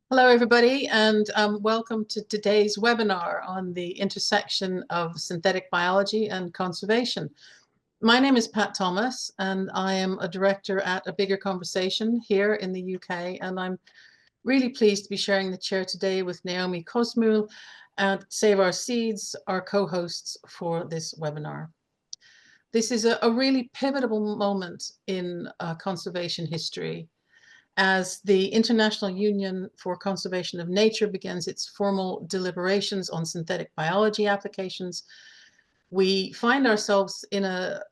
Hello, everybody, and welcome to today's webinar on the intersection of synthetic biology and conservation. My name is Pat Thomas, and I am a director at A Bigger Conversation here in the UK, and I'm really pleased to be sharing the chair today with Naomi Cosmul and Save Our Seeds, our co-hosts for this webinar. This is a really pivotal moment in conservation history, as the International Union for Conservation of Nature begins its formal deliberations on synthetic biology applications. We find ourselves in a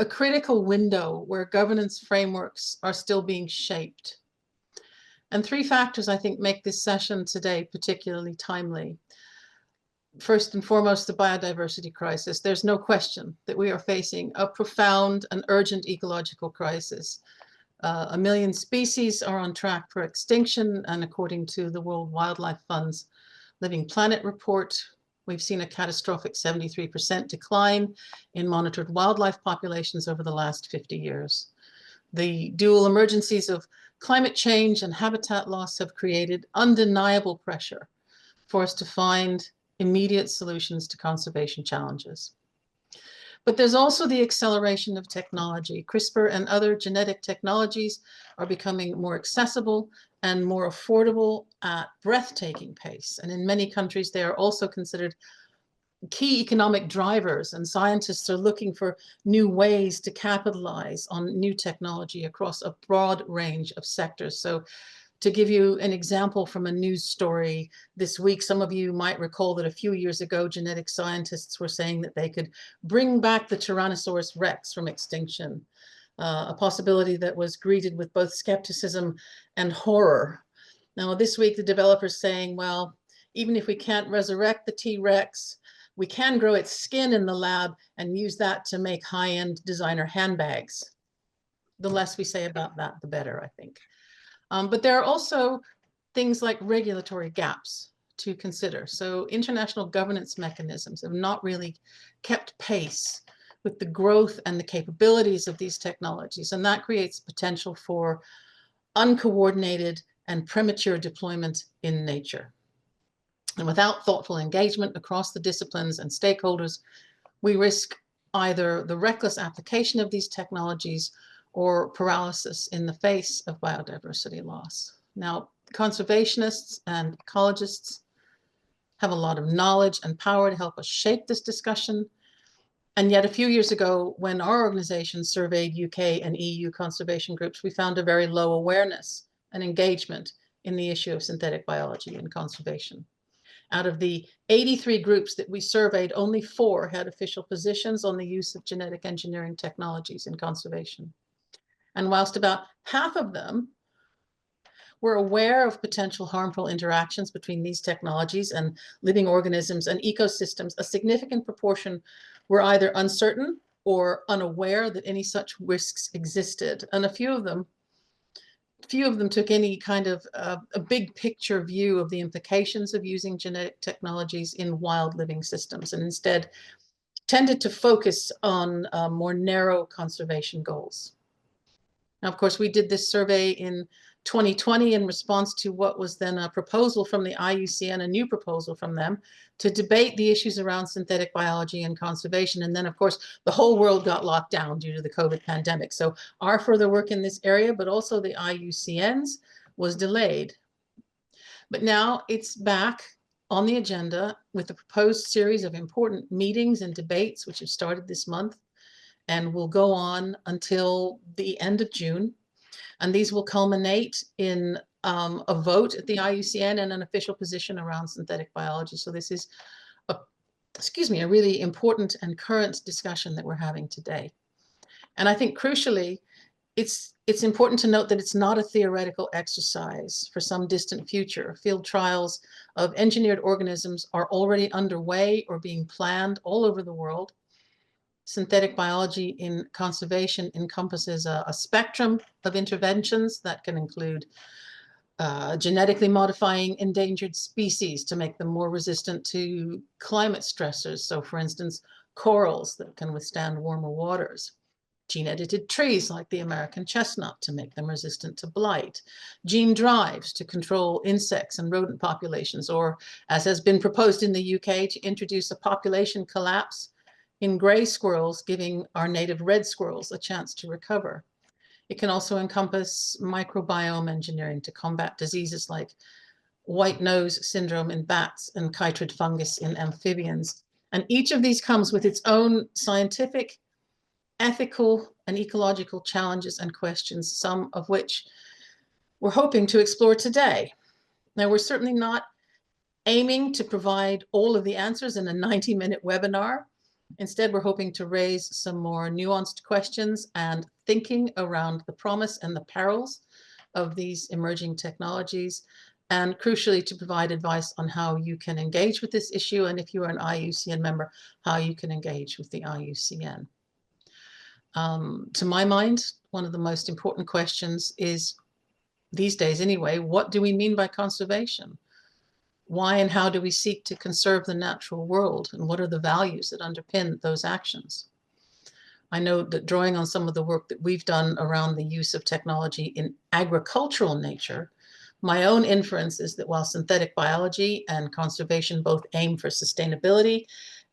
critical window where governance frameworks are still being shaped. And three factors, I think, make this session today particularly timely. First and foremost, the biodiversity crisis. There's no question that we are facing a profound and urgent ecological crisis. 1 million species are on track for extinction, and according to the World Wildlife Fund's Living Planet report, we've seen a catastrophic 73% decline in monitored wildlife populations over the last 50 years. The dual emergencies of climate change and habitat loss have created undeniable pressure for us to find immediate solutions to conservation challenges. But there's also the acceleration of technology. CRISPR and other genetic technologies are becoming more accessible and more affordable at breathtaking pace. And in many countries, they are also considered key economic drivers, and scientists are looking for new ways to capitalize on new technology across a broad range of sectors. So to give you an example from a news story this week, some of you might recall that a few years ago, genetic scientists were saying that they could bring back the Tyrannosaurus rex from extinction, a possibility that was greeted with both skepticism and horror. Now, this week, the developers saying, well, even if we can't resurrect the T-Rex, we can grow its skin in the lab and use that to make high-end designer handbags. The less we say about that, the better, I think. But there are also things like regulatory gaps to consider. So international governance mechanisms have not really kept pace with the growth and the capabilities of these technologies, and that creates potential for uncoordinated and premature deployment in nature. And without thoughtful engagement across the disciplines and stakeholders, we risk either the reckless application of these technologies or paralysis in the face of biodiversity loss. Now, conservationists and ecologists have a lot of knowledge and power to help us shape this discussion. And yet a few years ago, when our organization surveyed UK and EU conservation groups, we found a very low awareness and engagement in the issue of synthetic biology and conservation. Out of the 83 groups that we surveyed, only 4 had official positions on the use of genetic engineering technologies in conservation. And whilst about half of them were aware of potential harmful interactions between these technologies and living organisms and ecosystems, a significant proportion were either uncertain or unaware that any such risks existed. And a few of them took any kind of a big picture view of the implications of using genetic technologies in wild living systems, and instead tended to focus on more narrow conservation goals. Now, of course, we did this survey in 2020 in response to what was then a proposal from the IUCN, a new proposal from them, to debate the issues around synthetic biology and conservation. And then, of course, the whole world got locked down due to the COVID pandemic. So our further work in this area, but also the IUCN's, was delayed. But now it's back on the agenda with a proposed series of important meetings and debates, which have started this month and will go on until the end of June. And these will culminate in a vote at the IUCN and an official position around synthetic biology. So this is a really important and current discussion that we're having today. And I think crucially, it's important to note that it's not a theoretical exercise for some distant future. Field trials of engineered organisms are already underway or being planned all over the world. Synthetic biology in conservation encompasses a spectrum of interventions that can include genetically modifying endangered species to make them more resistant to climate stressors. So for instance, corals that can withstand warmer waters. gene-edited trees like the American chestnut to make them resistant to blight, gene drives to control insects and rodent populations, or as has been proposed in the UK, to introduce a population collapse in gray squirrels, giving our native red squirrels a chance to recover. It can also encompass microbiome engineering to combat diseases like white nose syndrome in bats and chytrid fungus in amphibians. And each of these comes with its own scientific, ethical, and ecological challenges and questions, some of which we're hoping to explore today. Now, we're certainly not aiming to provide all of the answers in a 90-minute webinar. Instead, we're hoping to raise some more nuanced questions and thinking around the promise and the perils of these emerging technologies, and crucially, to provide advice on how you can engage with this issue, and if you are an IUCN member, how you can engage with the IUCN. To my mind, one of the most important questions is, these days anyway, what do we mean by conservation? Why and how do we seek to conserve the natural world? And what are the values that underpin those actions? I know that drawing on some of the work that we've done around the use of technology in agricultural nature, my own inference is that while synthetic biology and conservation both aim for sustainability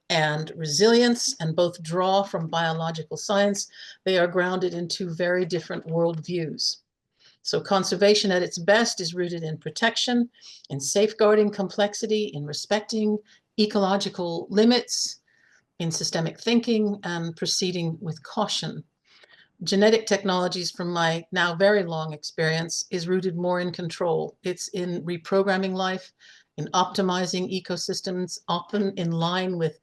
and resilience and both draw from biological science, they are grounded in two very different worldviews. So conservation at its best is rooted in protection, in safeguarding complexity, in respecting ecological limits, in systemic thinking, and proceeding with caution. Genetic technologies, from my now very long experience, is rooted more in control. It's in reprogramming life, in optimizing ecosystems, often in line with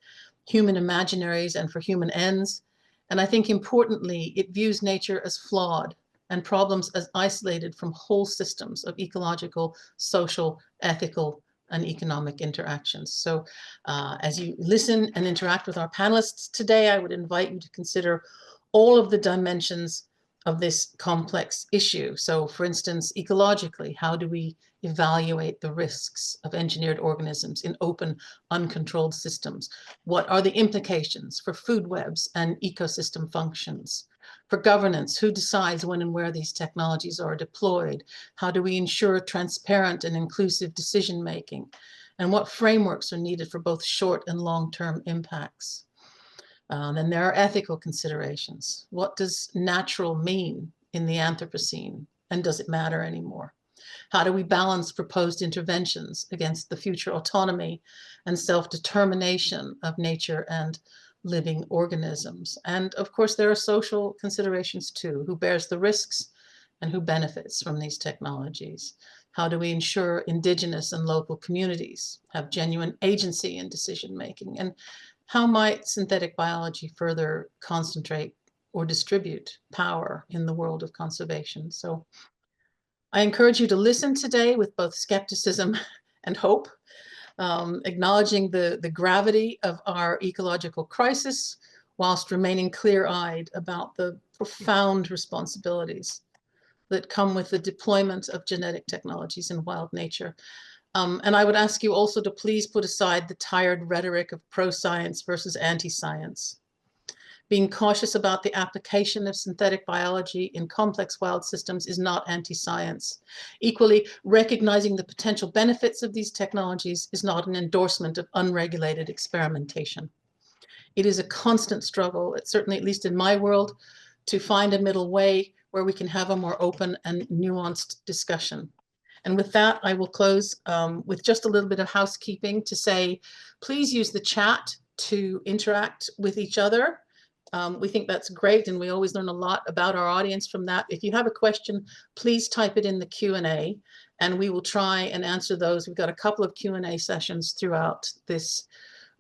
human imaginaries and for human ends. And I think importantly, it views nature as flawed and problems as isolated from whole systems of ecological, social, ethical, and economic interactions. So as you listen and interact with our panelists today, I would invite you to consider all of the dimensions of this complex issue. So for instance, ecologically, how do we evaluate the risks of engineered organisms in open, uncontrolled systems? What are the implications for food webs and ecosystem functions? For governance, who decides when and where these technologies are deployed? How do we ensure transparent and inclusive decision-making? And what frameworks are needed for both short and long-term impacts? Then there are ethical considerations. What does natural mean in the Anthropocene? And does it matter anymore? How do we balance proposed interventions against the future autonomy and self-determination of nature and living organisms? And of course, there are social considerations too. Who bears the risks and who benefits from these technologies? How do we ensure indigenous and local communities have genuine agency in decision-making? And how might synthetic biology further concentrate or distribute power in the world of conservation? So I encourage you to listen today with both skepticism and hope, acknowledging the gravity of our ecological crisis, whilst remaining clear-eyed about the profound responsibilities that come with the deployment of genetic technologies in wild nature. And I would ask you also to please put aside the tired rhetoric of pro-science versus anti-science. Being cautious about the application of synthetic biology in complex wild systems is not anti-science. Equally, recognizing the potential benefits of these technologies is not an endorsement of unregulated experimentation. It is a constant struggle, certainly at least in my world, to find a middle way where we can have a more open and nuanced discussion. And with that, I will close with just a little bit of housekeeping to say, please use the chat to interact with each other. We think that's great, and we always learn a lot about our audience from that. If you have a question, please type it in the Q&A, and we will try and answer those. We've got a couple of Q&A sessions throughout this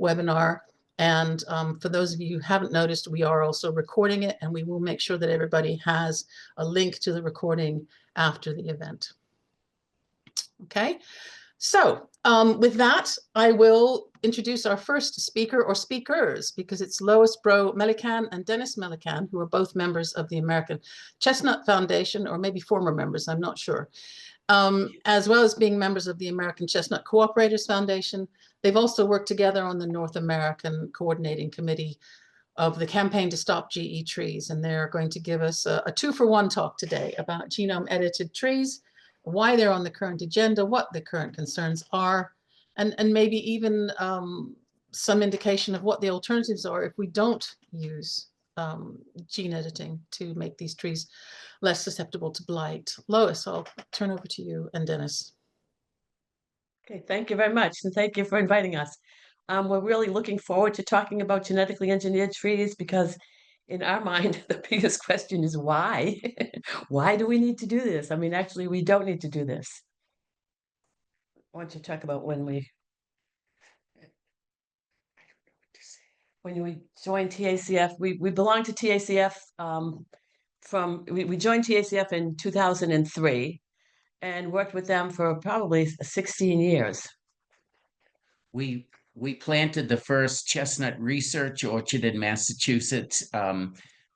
webinar. And for those of you who haven't noticed, we are also recording it, and we will make sure that everybody has a link to the recording after the event. Okay, so with that, I will introduce our first speaker or speakers, because it's Lois Bro-Melican and Dennis Melican, who are both members of the American Chestnut Foundation, or maybe former members, I'm not sure, as well as being members of the American Chestnut Cooperators Foundation. They've also worked together on the North American Coordinating Committee of the Campaign to Stop GE Trees, and they're going to give us a 2-for-1 talk today about genome-edited trees, why they're on the current agenda, what the current concerns are, and maybe even some indication of what the alternatives are if we don't use gene editing to make these trees less susceptible to blight. Lois, I'll turn over to you and Dennis. Okay, thank you very much, and thank you for inviting us. We're really looking forward to talking about genetically engineered trees because in our mind, the biggest question is why? Why do we need to do this? I mean, actually, we don't need to do this. I want you to talk about when we joined TACF. We belong to TACF we joined TACF in 2003 and worked with them for probably 16 years. We planted the first chestnut research orchard in Massachusetts.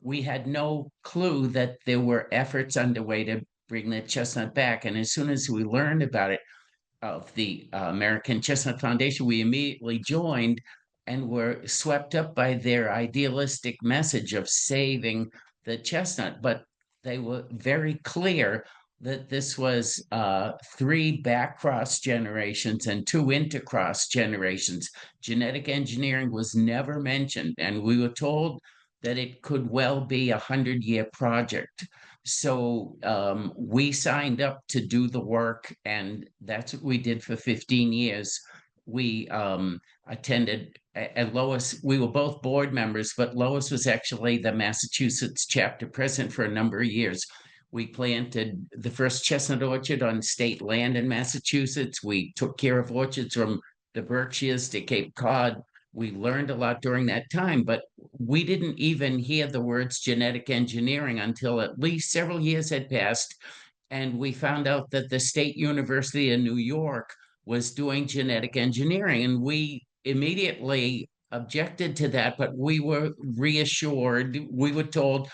We had no clue that there were efforts underway to bring the chestnut back. And as soon as we learned about it, of the American Chestnut Foundation, we immediately joined and were swept up by their idealistic message of saving the chestnut. But they were very clear that this was 3 backcross generations and 2 intercross generations. Genetic engineering was never mentioned, and we were told that it could well be a 100-year project. So we signed up to do the work, and that's what we did for 15 years. We attended, and Lois, we were both board members, but Lois was actually the Massachusetts chapter president for a number of years. We planted the first chestnut orchard on state land in Massachusetts. We took care of orchards from the Berkshires to Cape Cod. We learned a lot during that time, but we didn't even hear the words genetic engineering until at least several years had passed. And we found out that the State University of New York was doing genetic engineering. And we immediately objected to that, but we were reassured. We were told,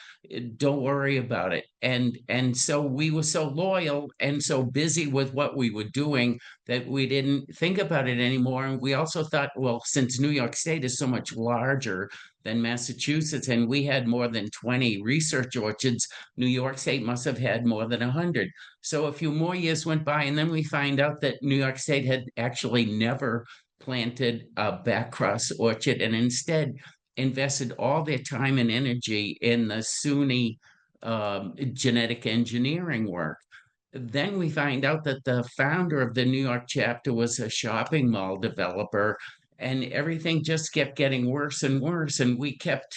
don't worry about it. And so we were so loyal and so busy with what we were doing that we didn't think about it anymore. And we also thought, well, since New York State is so much larger than Massachusetts, and we had more than 20 research orchards, New York State must have had more than 100. So a few more years went by, and then we find out that New York State had actually never planted a backcross orchard and instead invested all their time and energy in the SUNY genetic engineering work. Then we find out that the founder of the New York chapter was a shopping mall developer, and everything just kept getting worse and worse. And we kept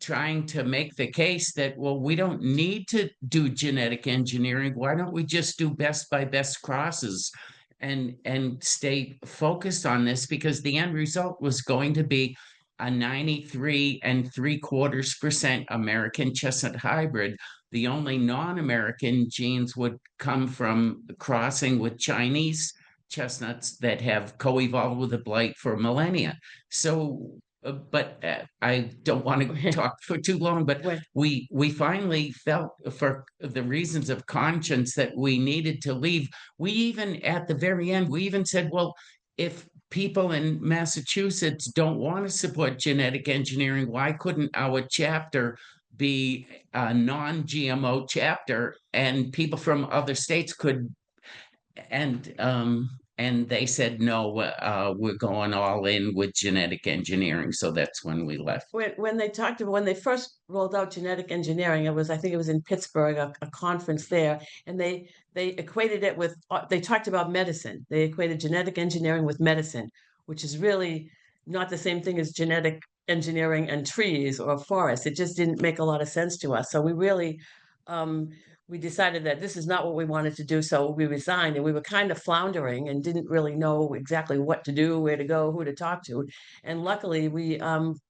trying to make the case that, well, we don't need to do genetic engineering. Why don't we just do best by best crosses and stay focused on this? Because the end result was going to be a 93.75% American chestnut hybrid. The only non-American genes would come from crossing with Chinese chestnuts that have co-evolved with the blight for millennia. So, but I don't want to talk for too long, but we finally felt, for the reasons of conscience, that we needed to leave. We even, at the very end, we even said, well, if people in Massachusetts don't want to support genetic engineering, why couldn't our chapter be a non-GMO chapter and people from other states could, and they said, no, we're going all in with genetic engineering. So that's when we left. When they first rolled out genetic engineering, I think it was in Pittsburgh, a conference there, and they equated it with, they talked about medicine. They equated genetic engineering with medicine, which is really not the same thing as genetic engineering and trees or forests. It just didn't make a lot of sense to us. So we really, we decided that this is not what we wanted to do. So we resigned, and we were kind of floundering and didn't really know exactly what to do, where to go, who to talk to. And luckily we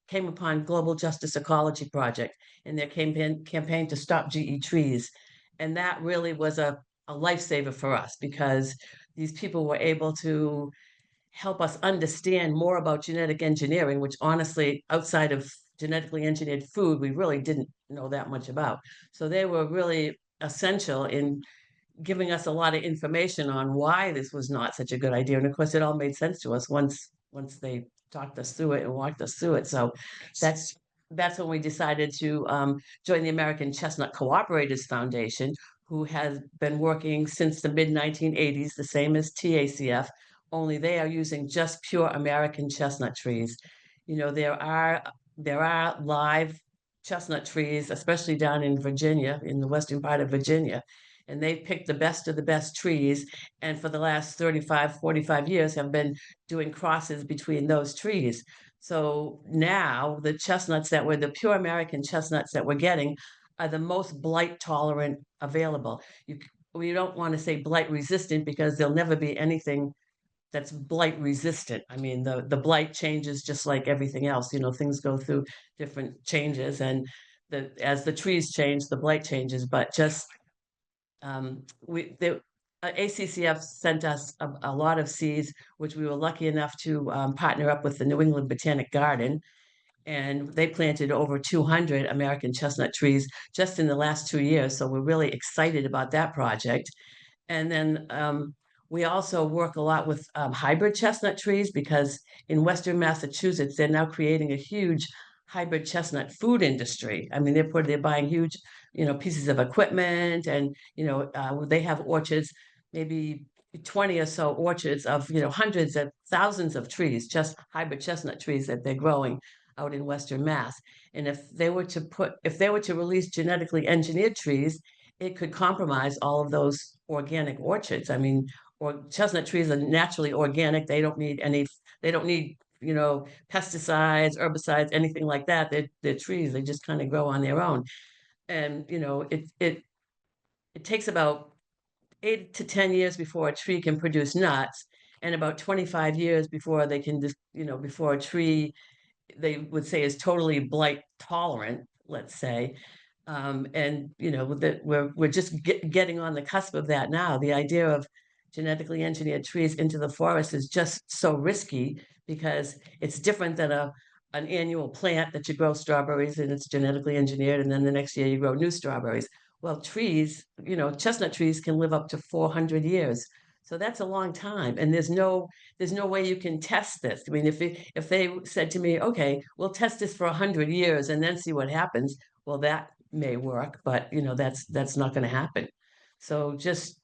came upon Global Justice Ecology Project and their campaign to stop GE trees. And that really was a lifesaver for us, because these people were able to help us understand more about genetic engineering, which honestly, outside of genetically engineered food, we really didn't know that much about. So they were really essential in giving us a lot of information on why this was not such a good idea. And of course, it all made sense to us once they talked us through it and walked us through it. So that's that's when we decided to join the American Chestnut Cooperators Foundation, who has been working since the mid 1980s, the same as TACF, only they are using just pure American chestnut trees. You know, there are live chestnut trees, especially down in Virginia, in the western part of Virginia, and they picked the best of the best trees, and for the last 35, 45 years have been doing crosses between those trees. So now the chestnuts that were the pure American chestnuts that we're getting are the most blight tolerant available. We don't want to say blight resistant because there'll never be anything that's blight resistant. I mean, the blight changes just like everything else. You know, things go through different changes, and as the trees change, the blight changes. But just ACCF sent us a lot of seeds, which we were lucky enough to partner up with the New England Botanic Garden, and they planted over 200 American chestnut trees just in the last 2 years. So we're really excited about that project. And then we also work a lot with hybrid chestnut trees, because in Western Massachusetts, they're now creating a huge hybrid chestnut food industry. I mean, they're buying huge, pieces of equipment, and, they have orchards, maybe 20 or so orchards of, hundreds of thousands of trees, just hybrid chestnut trees that they're growing out in Western Mass. And if they were to release genetically engineered trees, it could compromise all of those organic orchards. I mean, or chestnut trees are naturally organic. They don't need pesticides, herbicides, anything like that. They're trees. They just kind of grow on their own. And, it takes about 8 to 10 years before a tree can produce nuts, and about 25 years before they can just, before a tree, they would say, is totally blight tolerant, let's say. And that we're just getting on the cusp of that now. The idea of genetically engineered trees into the forest is just so risky, because it's different than an annual plant that you grow strawberries and it's genetically engineered, and then the next year you grow new strawberries. Well, trees, chestnut trees can live up to 400 years. So that's a long time, and there's no way you can test this. I mean, if they said to me, okay, we'll test this for 100 years and then see what happens, well, that may work, but that's not going to happen. So just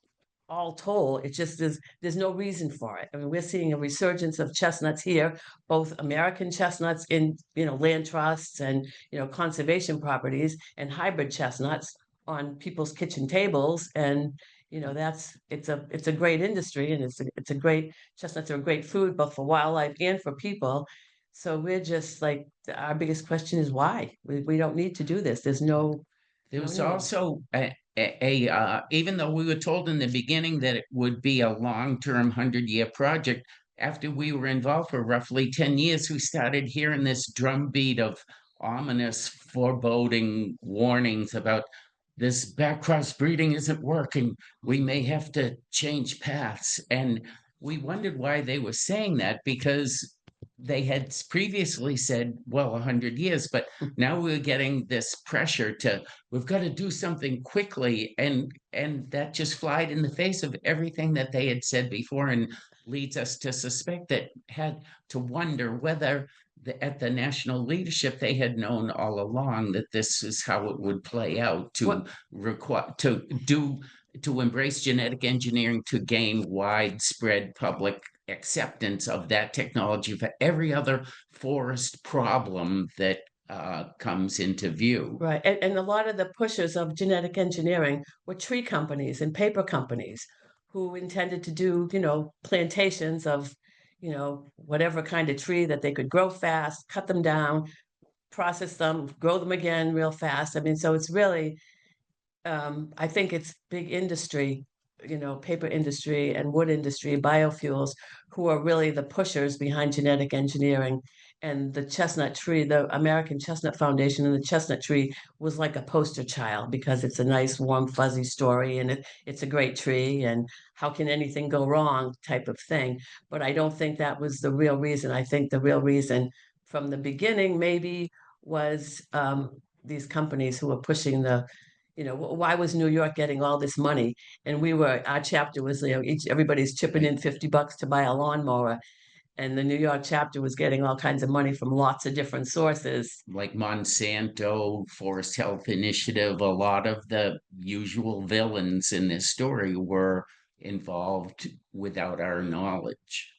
all told, it just there's no reason for it. I mean, we're seeing a resurgence of chestnuts here, both American chestnuts in land trusts and conservation properties, and hybrid chestnuts on people's kitchen tables. And it's a great industry, and it's a great, chestnuts are a great food both for wildlife and for people. So we're just like, our biggest question is why we don't need to do this. There's no. There was need. also even though we were told in the beginning that it would be a long-term 100-year project, after we were involved for roughly 10 years, we started hearing this drumbeat of ominous, foreboding warnings about this back-cross breeding isn't working. We may have to change paths. And we wondered why they were saying that, because they had previously said, well, 100 years, but now we're getting this pressure we've got to do something quickly. And that just flied in the face of everything that they had said before, and leads us to suspect to wonder whether at the national leadership, they had known all along that this is how it would play out, to embrace genetic engineering, to gain widespread public acceptance of that technology for every other forest problem that comes into view. Right. And a lot of the pushers of genetic engineering were tree companies and paper companies who intended to do, plantations of, whatever kind of tree that they could grow fast, cut them down, process them, grow them again real fast. I mean, so it's really, I think it's big industry, paper industry and wood industry, biofuels, who are really the pushers behind genetic engineering. And the chestnut tree, the American Chestnut Foundation, and the chestnut tree was like a poster child, because it's a nice, warm, fuzzy story, and it's a great tree, and how can anything go wrong type of thing. But I don't think that was the real reason. I think the real reason from the beginning maybe was these companies who were pushing why was New York getting all this money? And our chapter was, everybody's chipping in $50 to buy a lawnmower. and the New York chapter was getting all kinds of money from lots of different sources. Like Monsanto, Forest Health Initiative, a lot of the usual villains in this story were involved without our knowledge.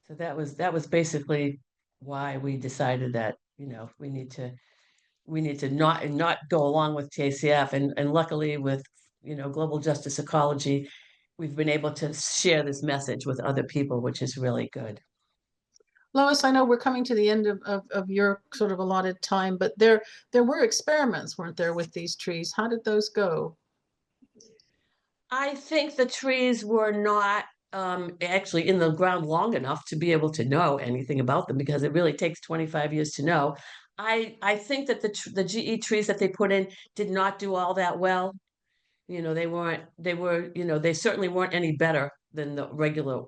So that was basically why we decided that, we need to not go along with TACF, and luckily with, Global Justice Ecology, we've been able to share this message with other people, which is really good. Lois, I know we're coming to the end of your sort of allotted time, but there were experiments, weren't there, with these trees? How did those go? I think the trees were not actually in the ground long enough to be able to know anything about them, because it really takes 25 years to know. I think that the GE trees that they put in did not do all that well. They certainly weren't any better than the regular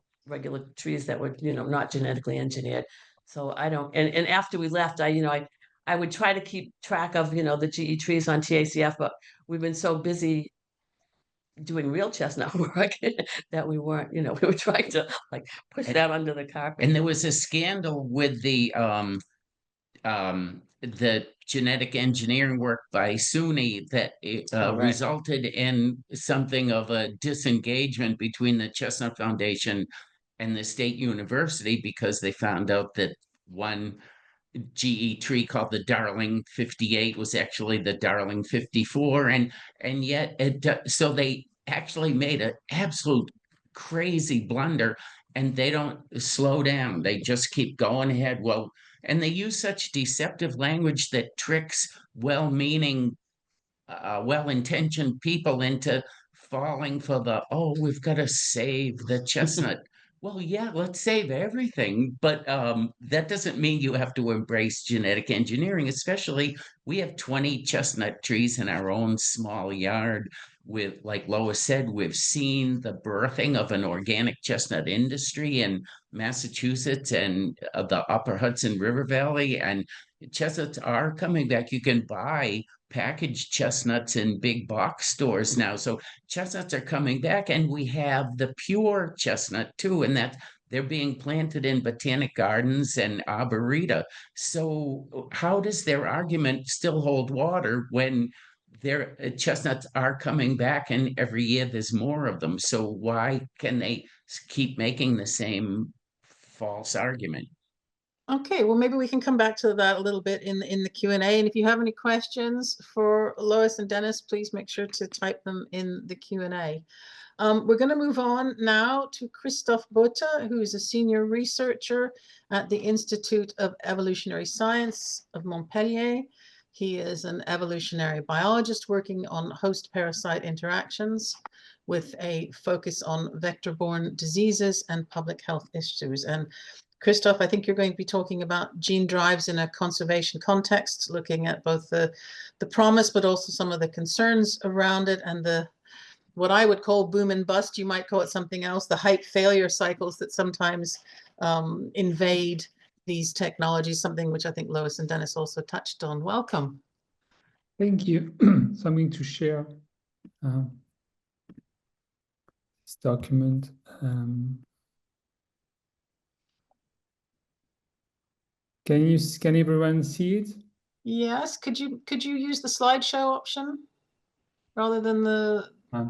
trees that were, not genetically engineered. So I don't, and after we left, I would try to keep track of, the GE trees on TACF, but we've been so busy doing real chestnut work that we weren't, we were trying to like push that under the carpet. And there was a scandal with the genetic engineering work by SUNY that Right. resulted in something of a disengagement between the Chestnut Foundation and the state university, because they found out that one GE tree called the Darling 58 was actually the Darling 54, and yet so they actually made an absolute crazy blunder, and they don't slow down. They just keep going ahead. Well, and they use such deceptive language that tricks well-meaning, well-intentioned people into falling for the, oh, we've got to save the chestnut. Well, yeah, let's save everything, but that doesn't mean you have to embrace genetic engineering. Especially, we have 20 chestnut trees in our own small yard. With, like Lois said, we've seen the birthing of an organic chestnut industry in Massachusetts and the Upper Hudson River Valley, and chestnuts are coming back. You can buy packaged chestnuts in big box stores now. So chestnuts are coming back, and we have the pure chestnut too, and that they're being planted in botanic gardens and arboreta. So how does their argument still hold water when their chestnuts are coming back, and every year there's more of them? So why can they keep making the same false argument? Okay, well, maybe we can come back to that a little bit in the Q&A. And if you have any questions for Lois and Dennis, please make sure to type them in the Q&A. We're going to move on now to Christophe Botta, who is a senior researcher at the Institute of Evolutionary Science of Montpellier. He is an evolutionary biologist working on host-parasite interactions with a focus on vector-borne diseases and public health issues. And Christophe, I think you're going to be talking about gene drives in a conservation context, looking at both the promise, but also some of the concerns around it, and the what I would call boom and bust. You might call it something else, the hype failure cycles that sometimes invade these technologies, something which I think Lois and Dennis also touched on. Welcome. Thank you. So I'm going to share this document. Can everyone see it? Yes. Could you use the slideshow option rather than the? Yeah.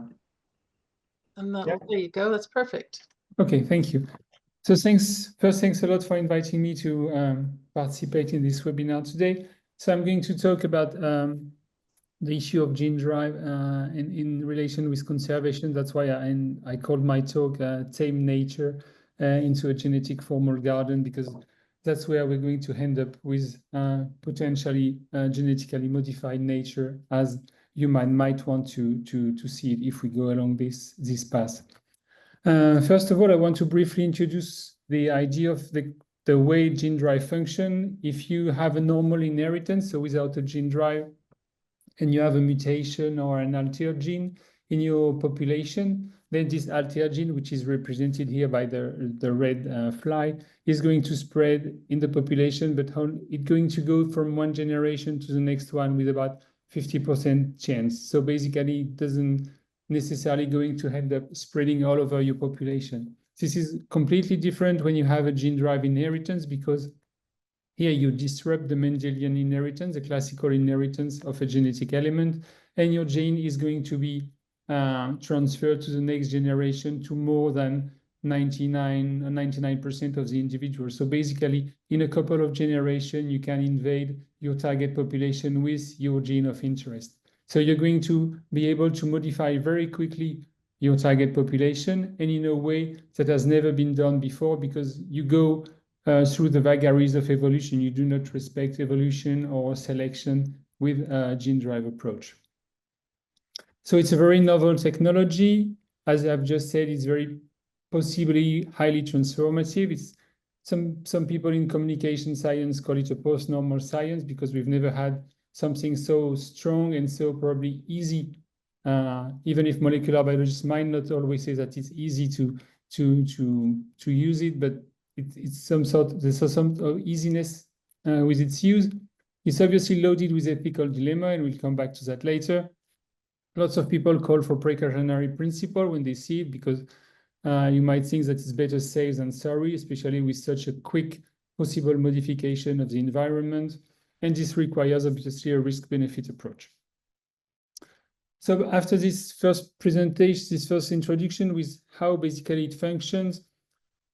There you go. That's perfect. Okay, thank you. So thanks a lot for inviting me to participate in this webinar today. So I'm going to talk about the issue of gene drive in relation with conservation. That's why I called my talk Tame Nature into a genetic formal garden, because that's where we're going to end up with potentially genetically modified nature as human might want to see it if we go along this path. First of all, I want to briefly introduce the idea of the way gene drive function. If you have a normal inheritance, so without a gene drive, and you have a mutation or an altered gene in your population, then this altered gene, which is represented here by the red fly, is going to spread in the population, but it's going to go from one generation to the next one with about 50% chance. So basically, it doesn't necessarily going to end up spreading all over your population. This is completely different when you have a gene drive inheritance, because here you disrupt the Mendelian inheritance, the classical inheritance of a genetic element, and your gene is going to be transferred to the next generation to more than 99% of the individuals. So basically, in a couple of generations, you can invade your target population with your gene of interest. So you're going to be able to modify very quickly your target population, and in a way that has never been done before, because you go through the vagaries of evolution. You do not respect evolution or selection with a gene drive approach. So it's a very novel technology. As I've just said, it's very possibly highly transformative. It's some people in communication science call it a post-normal science, because we've never had something so strong and so probably easy, even if molecular biologists might not always say that it's easy to use it, but there's some sort of easiness with its use. It's obviously loaded with ethical dilemma, and we'll come back to that later. Lots of people call for precautionary principle when they see it, because you might think that it's better safe than sorry, especially with such a quick possible modification of the environment. And this requires obviously a risk-benefit approach. So after this first presentation, this first introduction with how basically it functions,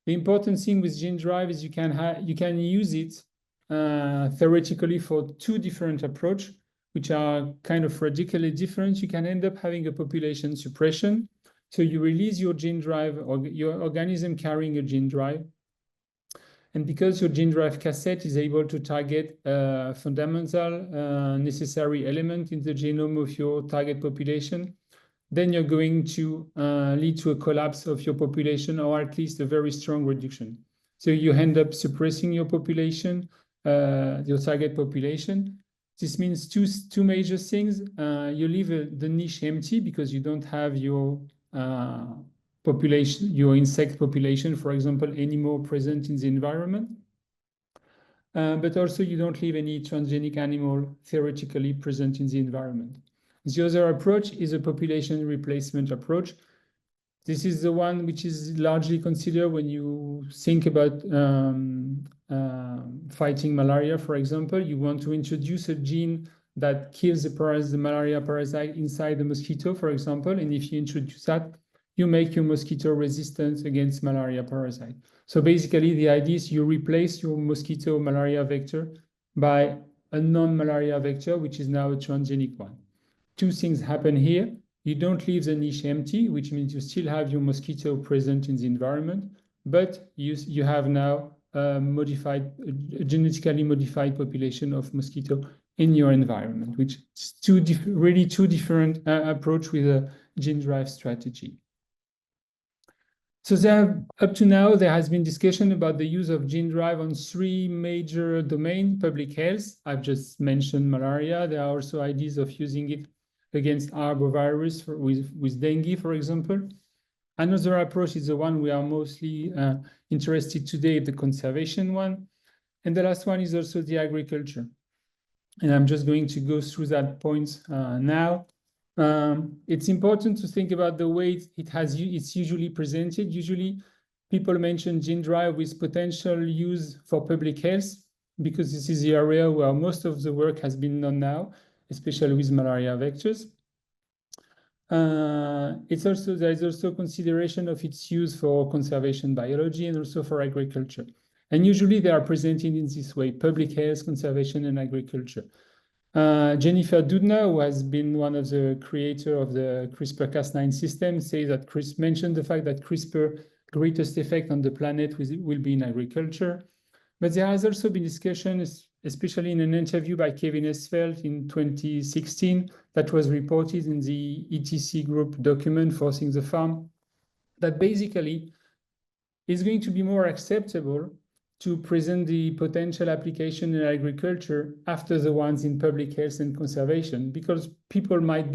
the important thing with gene drive is you can use it theoretically for two different approaches, which are kind of radically different. You can end up having a population suppression. So you release your gene drive, or your organism carrying a gene drive. And because your gene drive cassette is able to target a fundamental necessary element in the genome of your target population, then you're going to lead to a collapse of your population, or at least a very strong reduction. So you end up suppressing your population, your target population. This means two major things. You leave the niche empty because you don't have your population, your insect population, for example, anymore present in the environment. But also you don't leave any transgenic animal theoretically present in the environment. The other approach is a population replacement approach. This is the one which is largely considered when you think about fighting malaria, for example. You want to introduce a gene that kills the malaria parasite inside the mosquito, for example. And if you introduce that, you make your mosquito resistant against malaria parasite. So basically, the idea is you replace your mosquito malaria vector by a non-malaria vector, which is now a transgenic one. Two things happen here. You don't leave the niche empty, which means you still have your mosquito present in the environment, but you have now a genetically modified population of mosquito in your environment, which is really two different approach with a gene drive strategy. So up to now, there has been discussion about the use of gene drive on three major domains: public health. I've just mentioned malaria. There are also ideas of using it against arbovirus with dengue, for example. Another approach is the one we are mostly interested today, the conservation one. And the last one is also the agriculture. And I'm just going to go through that point now. It's important to think about the way it's usually presented. Usually people mention gene drive with potential use for public health, because this is the area where most of the work has been done now, especially with malaria vectors. There is also consideration of its use for conservation biology and also for agriculture. And usually they are presented in this way: public health, conservation, and agriculture. Jennifer Doudna, who has been one of the creators of the CRISPR-Cas9 system, says that mentioned the fact that CRISPR greatest effect on the planet will be in agriculture. But there has also been discussion, especially in an interview by Kevin Esvelt in 2016, that was reported in the ETC group document, Forcing the Farm, that basically it's going to be more acceptable to present the potential application in agriculture after the ones in public health and conservation, because people might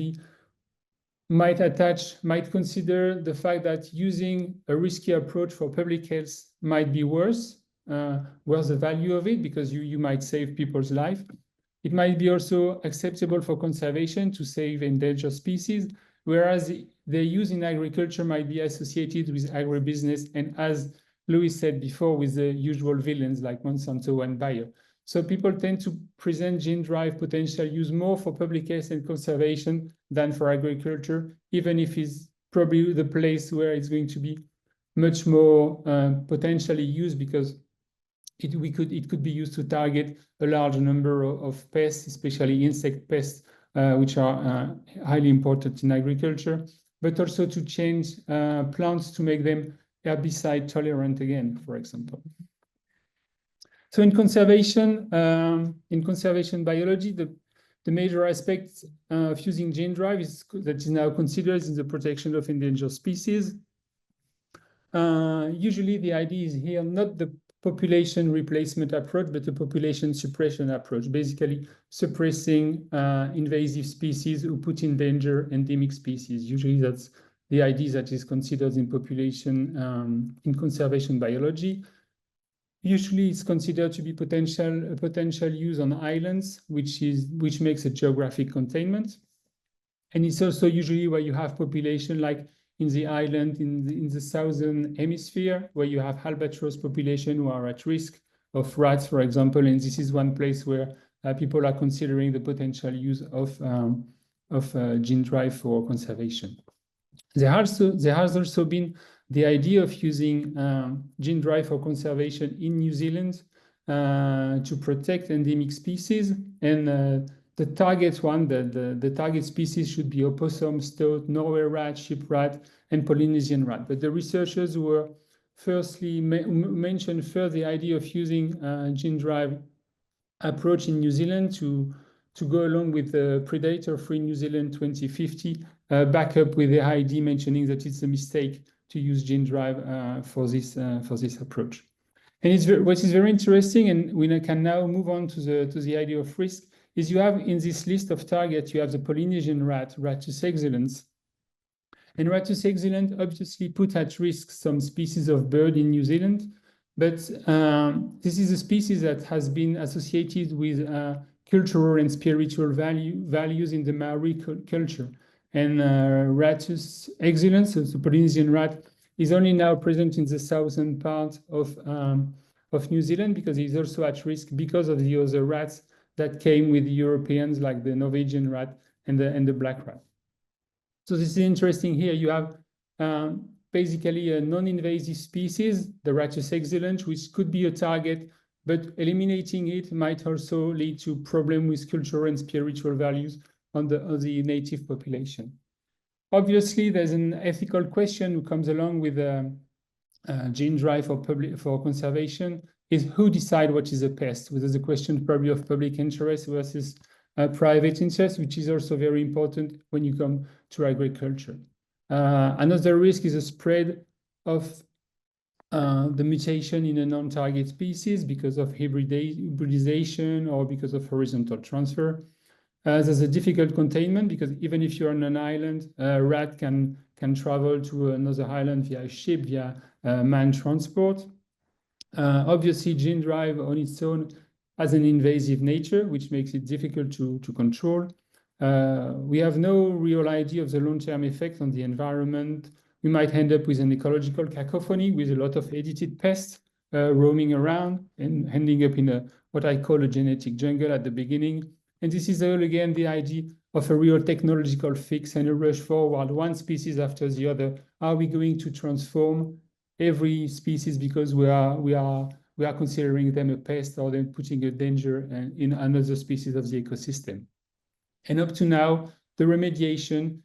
consider the fact that using a risky approach for public health might be worth the value of it, because you might save people's life. It might be also acceptable for conservation to save endangered species, whereas their use in agriculture might be associated with agribusiness, and as Louis said before, with the usual villains like Monsanto and Bayer. So people tend to present gene drive potential use more for public health and conservation than for agriculture, even if it's probably the place where it's going to be much more potentially used, because it could be used to target a large number of pests, especially insect pests, which are highly important in agriculture, but also to change plants to make them herbicide tolerant again, for example. So in conservation biology, the major aspect of using gene drive that is now considered in the protection of endangered species. Usually the idea is here not the population replacement approach, but the population suppression approach, basically suppressing invasive species who put in danger endemic species. Usually that's the idea that is considered in population in conservation biology. Usually it's considered to be potential use on islands, which makes a geographic containment. And it's also usually where you have population like in the island in the southern hemisphere, where you have albatross population who are at risk of rats, for example. And this is one place where people are considering the potential use of gene drive for conservation. There has also been the idea of using gene drive for conservation in New Zealand to protect endemic species. And the target one, the target species should be opossum, stoat, Norway rat, ship rat, and Polynesian rat. But the researchers were firstly mentioned first the idea of using gene drive approach in New Zealand to go along with the Predator-Free New Zealand 2050, back up with the ID mentioning that it's a mistake to use gene drive for this approach. And what is very interesting, and we can now move on to the idea of risk, is you have in this list of targets, you have the Polynesian rat, Rattus excellens. And Rattus excellens obviously put at risk some species of bird in New Zealand, but this is a species that has been associated with cultural and spiritual values in the Maori culture. And Rattus excellens, so the Polynesian rat, is only now present in the southern part of New Zealand, because he's also at risk because of the other rats that came with the Europeans, like the Norwegian rat and the black rat. So this is interesting here. You have basically a non-invasive species, the Rattus excellens, which could be a target, but eliminating it might also lead to problems with cultural and spiritual values on the native population. Obviously, there's an ethical question who comes along with gene drive for conservation, is who decide what is a pest, which is a question probably of public interest versus private interest, which is also very important when you come to agriculture. Another risk is a spread of the mutation in a non-target species because of hybridization or because of horizontal transfer. There's a difficult containment because even if you're on an island, a rat can travel to another island via ship, via manned transport. Obviously, gene drive on its own has an invasive nature, which makes it difficult to control. We have no real idea of the long-term effect on the environment. We might end up with an ecological cacophony with a lot of edited pests roaming around and ending up in what I call a genetic jungle at the beginning. And this is all, again, the idea of a real technological fix and a rush forward, one species after the other. Are we going to transform every species because we are considering them a pest, or then putting a danger in another species of the ecosystem? And up to now, the remediation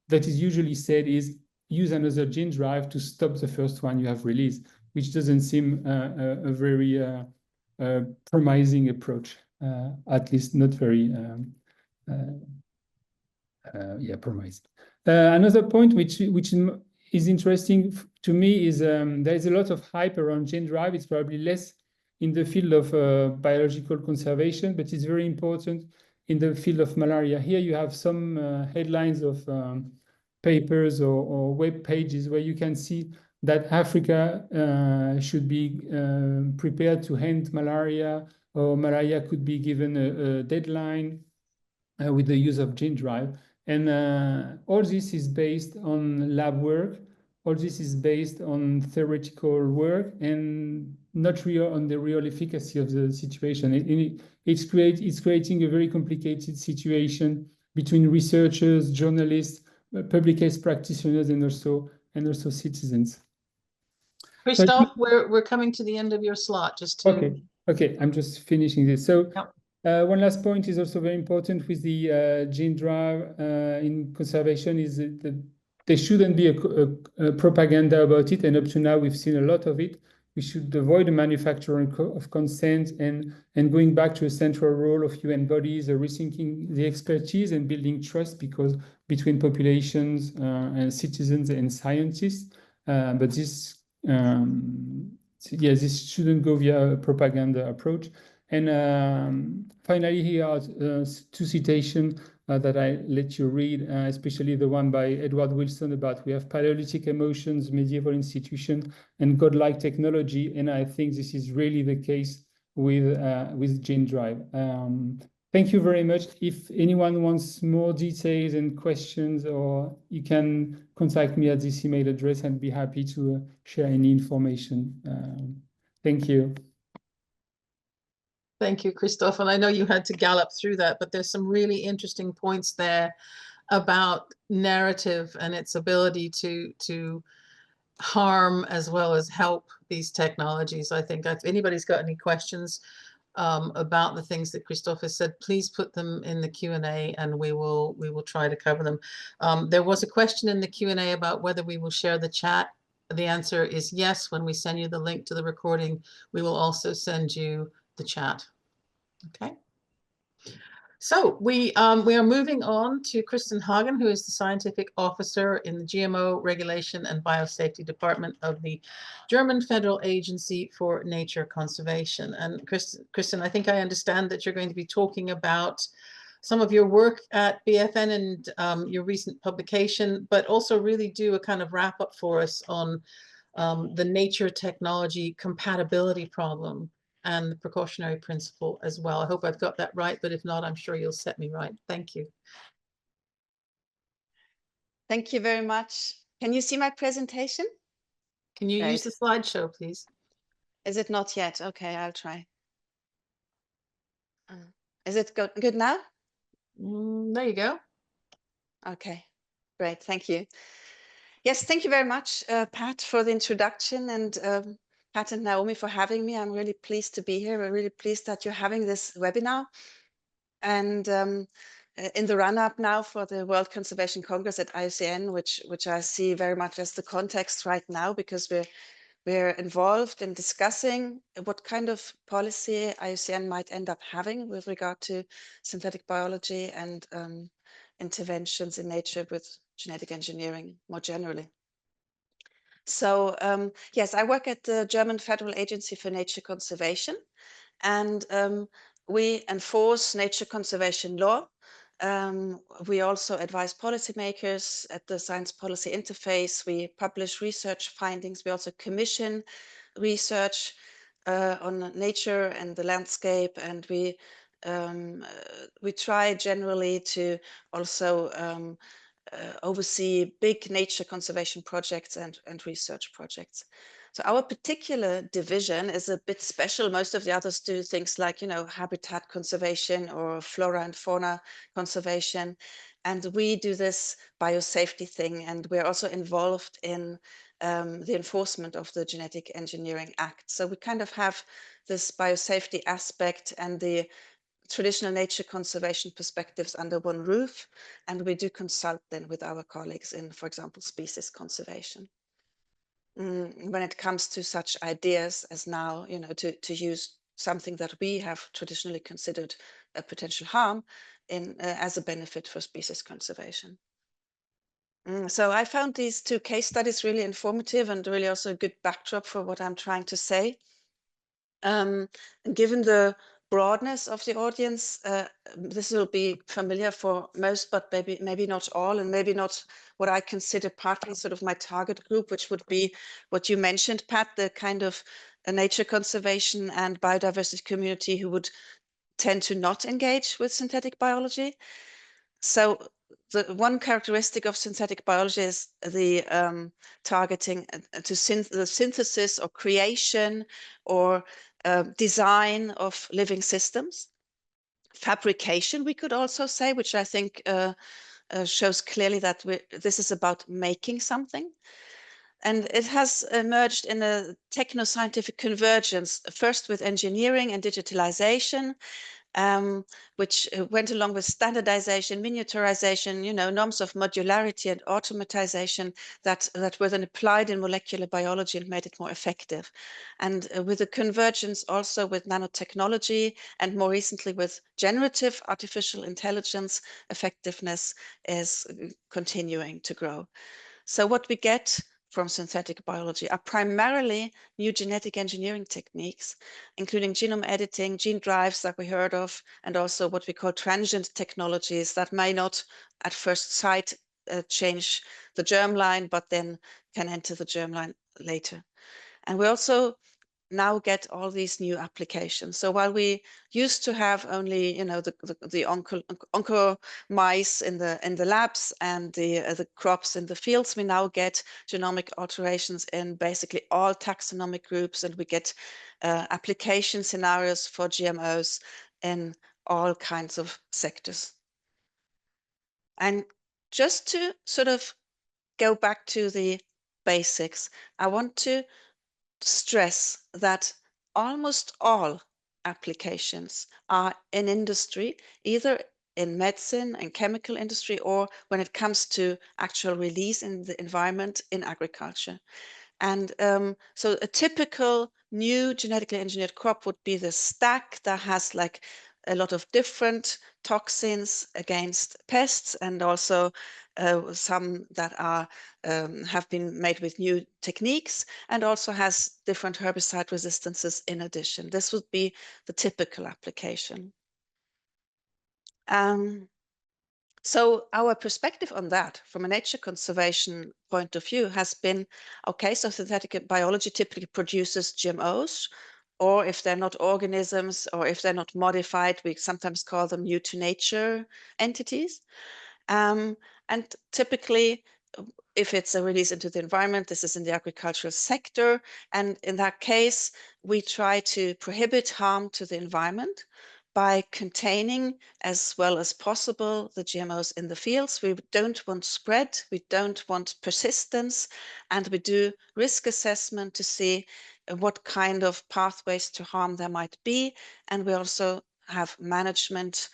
that is usually said is use another gene drive to stop the first one you have released, which doesn't seem a very promising approach, at least not very promising. Another point which is interesting to me is there is a lot of hype around gene drive. It's probably less in the field of biological conservation, but it's very important in the field of malaria. Here you have some headlines of papers or web pages where you can see that Africa should be prepared to end malaria, or malaria could be given a deadline with the use of gene drive. And all this is based on lab work. All this is based on theoretical work and not real on the real efficacy of the situation. It's creating a very complicated situation between researchers, journalists, public health practitioners, and also citizens. Christophe, we're coming to the end of your slot, just to. Okay, I'm just finishing this. So Yep. one last point is also very important with the gene drive in conservation is that there shouldn't be a propaganda about it. And up to now, we've seen a lot of it. We should avoid the manufacturing of consent and going back to a central role of UN bodies, rethinking the expertise and building trust because between populations and citizens and scientists. But this this shouldn't go via a propaganda approach. And finally, here are two citations that I let you read, especially the one by Edward Wilson about we have Paleolithic emotions, medieval institution, and godlike technology. And I think this is really the case with Gene Drive. Thank you very much. If anyone wants more details and questions, or you can contact me at this email address and be happy to share any information. Thank you. Thank you, Christophe. And I know you had to gallop through that, but there's some really interesting points there about narrative and its ability to harm as well as help these technologies. I think if anybody's got any questions about the things that Christophe has said, please put them in the Q&A and we will try to cover them. There was a question in the Q&A about whether we will share the chat. The answer is yes. When we send you the link to the recording, we will also send you the chat. Okay. So we are moving on to Kristen Hagen, who is the scientific officer in the GMO Regulation and Biosafety Department of the German Federal Agency for Nature Conservation. And Kristen, I think I understand that you're going to be talking about some of your work at BFN and your recent publication, but also really do a kind of wrap up for us on the nature technology compatibility problem and the precautionary principle as well. I hope I've got that right, but if not, I'm sure you'll set me right. Thank you. Thank you very much. Can you see my presentation? Can you use the slideshow, please? Is it not yet? Okay, I'll try. Is it good now? There you go. Okay, great. Thank you. Yes, thank you very much, Pat, for the introduction, and Pat and Naomi for having me. I'm really pleased to be here. We're really pleased that you're having this webinar. And in the run-up now for the World Conservation Congress at IUCN, which I see very much as the context right now, because we're involved in discussing what kind of policy IUCN might end up having with regard to synthetic biology and interventions in nature with genetic engineering more generally. So yes, I work at the German Federal Agency for Nature Conservation, and we enforce nature conservation law. We also advise policymakers at the Science Policy Interface. We publish research findings. We also commission research on nature and the landscape, and we try generally to also oversee big nature conservation projects and research projects. So our particular division is a bit special. Most of the others do things like, habitat conservation or flora and fauna conservation. And we do this biosafety thing. And we're also involved in the enforcement of the Genetic Engineering Act. So we kind of have this biosafety aspect and the traditional nature conservation perspectives under one roof, and we do consult then with our colleagues in, for example, species conservation. When it comes to such ideas as now, to use something that we have traditionally considered a potential harm as a benefit for species conservation. So I found these two case studies really informative and really also a good backdrop for what I'm trying to say. And given the broadness of the audience, this will be familiar for most, but maybe not all, and maybe not what I consider partly sort of my target group, which would be what you mentioned, Pat, the kind of nature conservation and biodiversity community who would tend to not engage with synthetic biology. So the one characteristic of synthetic biology is the targeting to the synthesis or creation or design of living systems. Fabrication, we could also say, which I think shows clearly that this is about making something. And it has emerged in a techno-scientific convergence, first with engineering and digitalization, which went along with standardization, miniaturization, norms of modularity and automatization that were then applied in molecular biology and made it more effective. And with the convergence also with nanotechnology and more recently with generative artificial intelligence, effectiveness is continuing to grow. So what we get from synthetic biology are primarily new genetic engineering techniques, including genome editing, gene drives that we heard of, and also what we call transient technologies that may not at first sight change the germline, but then can enter the germline later. And we also now get all these new applications. So while we used to have only, the onco mice in the labs and the crops in the fields, we now get genomic alterations in basically all taxonomic groups, and we get application scenarios for GMOs in all kinds of sectors. And just to sort of go back to the basics, I want to stress that almost all applications are in industry, either in medicine and chemical industry, or when it comes to actual release in the environment in agriculture. And so a typical new genetically engineered crop would be the stack that has like a lot of different toxins against pests, and also some that are have been made with new techniques, and also has different herbicide resistances in addition. This would be the typical application. So our perspective on that from a nature conservation point of view has been, okay, so synthetic biology typically produces GMOs, or if they're not organisms, or if they're not modified, we sometimes call them new to nature entities. And typically, if it's a release into the environment, this is in the agricultural sector. And in that case, we try to prohibit harm to the environment by containing as well as possible the GMOs in the fields. We don't want spread, we don't want persistence, and we do risk assessment to see what kind of pathways to harm there might be. And we also have management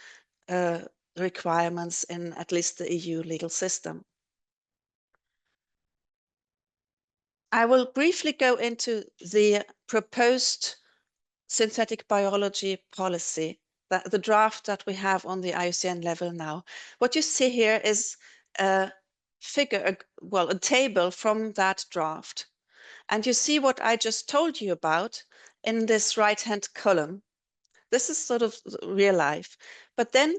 requirements in at least the EU legal system. I will briefly go into the proposed synthetic biology policy, the draft that we have on the IUCN level now. What you see here is a figure, well, a table from that draft. And you see what I just told you about in this right-hand column. This is sort of real life. But then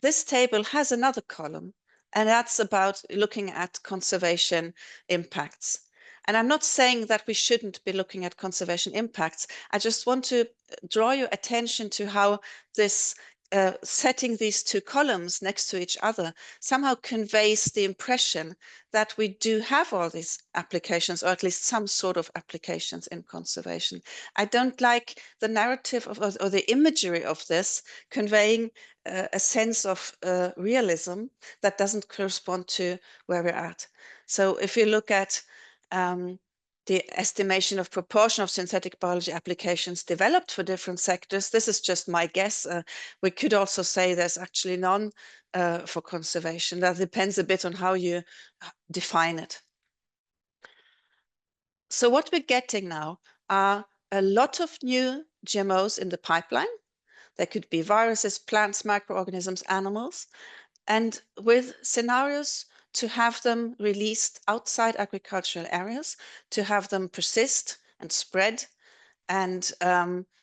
this table has another column, and that's about looking at conservation impacts. And I'm not saying that we shouldn't be looking at conservation impacts. I just want to draw your attention to how this setting these two columns next to each other somehow conveys the impression that we do have all these applications, or at least some sort of applications in conservation. I don't like the narrative or the imagery of this conveying a sense of realism that doesn't correspond to where we're at. So if you look at the estimation of proportion of synthetic biology applications developed for different sectors, this is just my guess. We could also say there's actually none for conservation. That depends a bit on how you define it. So what we're getting now are a lot of new GMOs in the pipeline. There could be viruses, plants, microorganisms, animals, and with scenarios to have them released outside agricultural areas, to have them persist and spread. And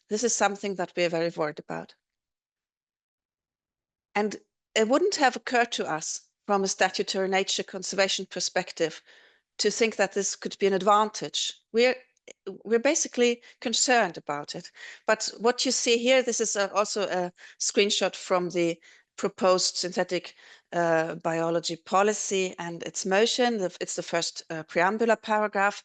this is something that we're very worried about. And it wouldn't have occurred to us from a statutory nature conservation perspective to think that this could be an advantage. We're basically concerned about it. But what you see here, this is also a screenshot from the proposed synthetic biology policy and its motion. It's the first preambular paragraph.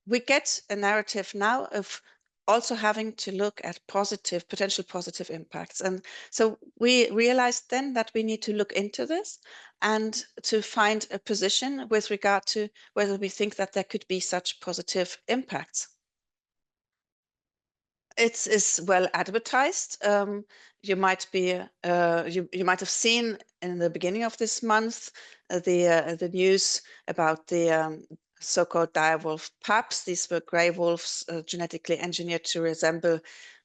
We get a narrative now of also having to look at potential positive impacts. And so we realized then that we need to look into this and to find a position with regard to whether we think that there could be such positive impacts. It is well advertised. You might be you might have seen in the beginning of this month the news about the so-called direwolf pups. These were gray wolves genetically engineered to resemble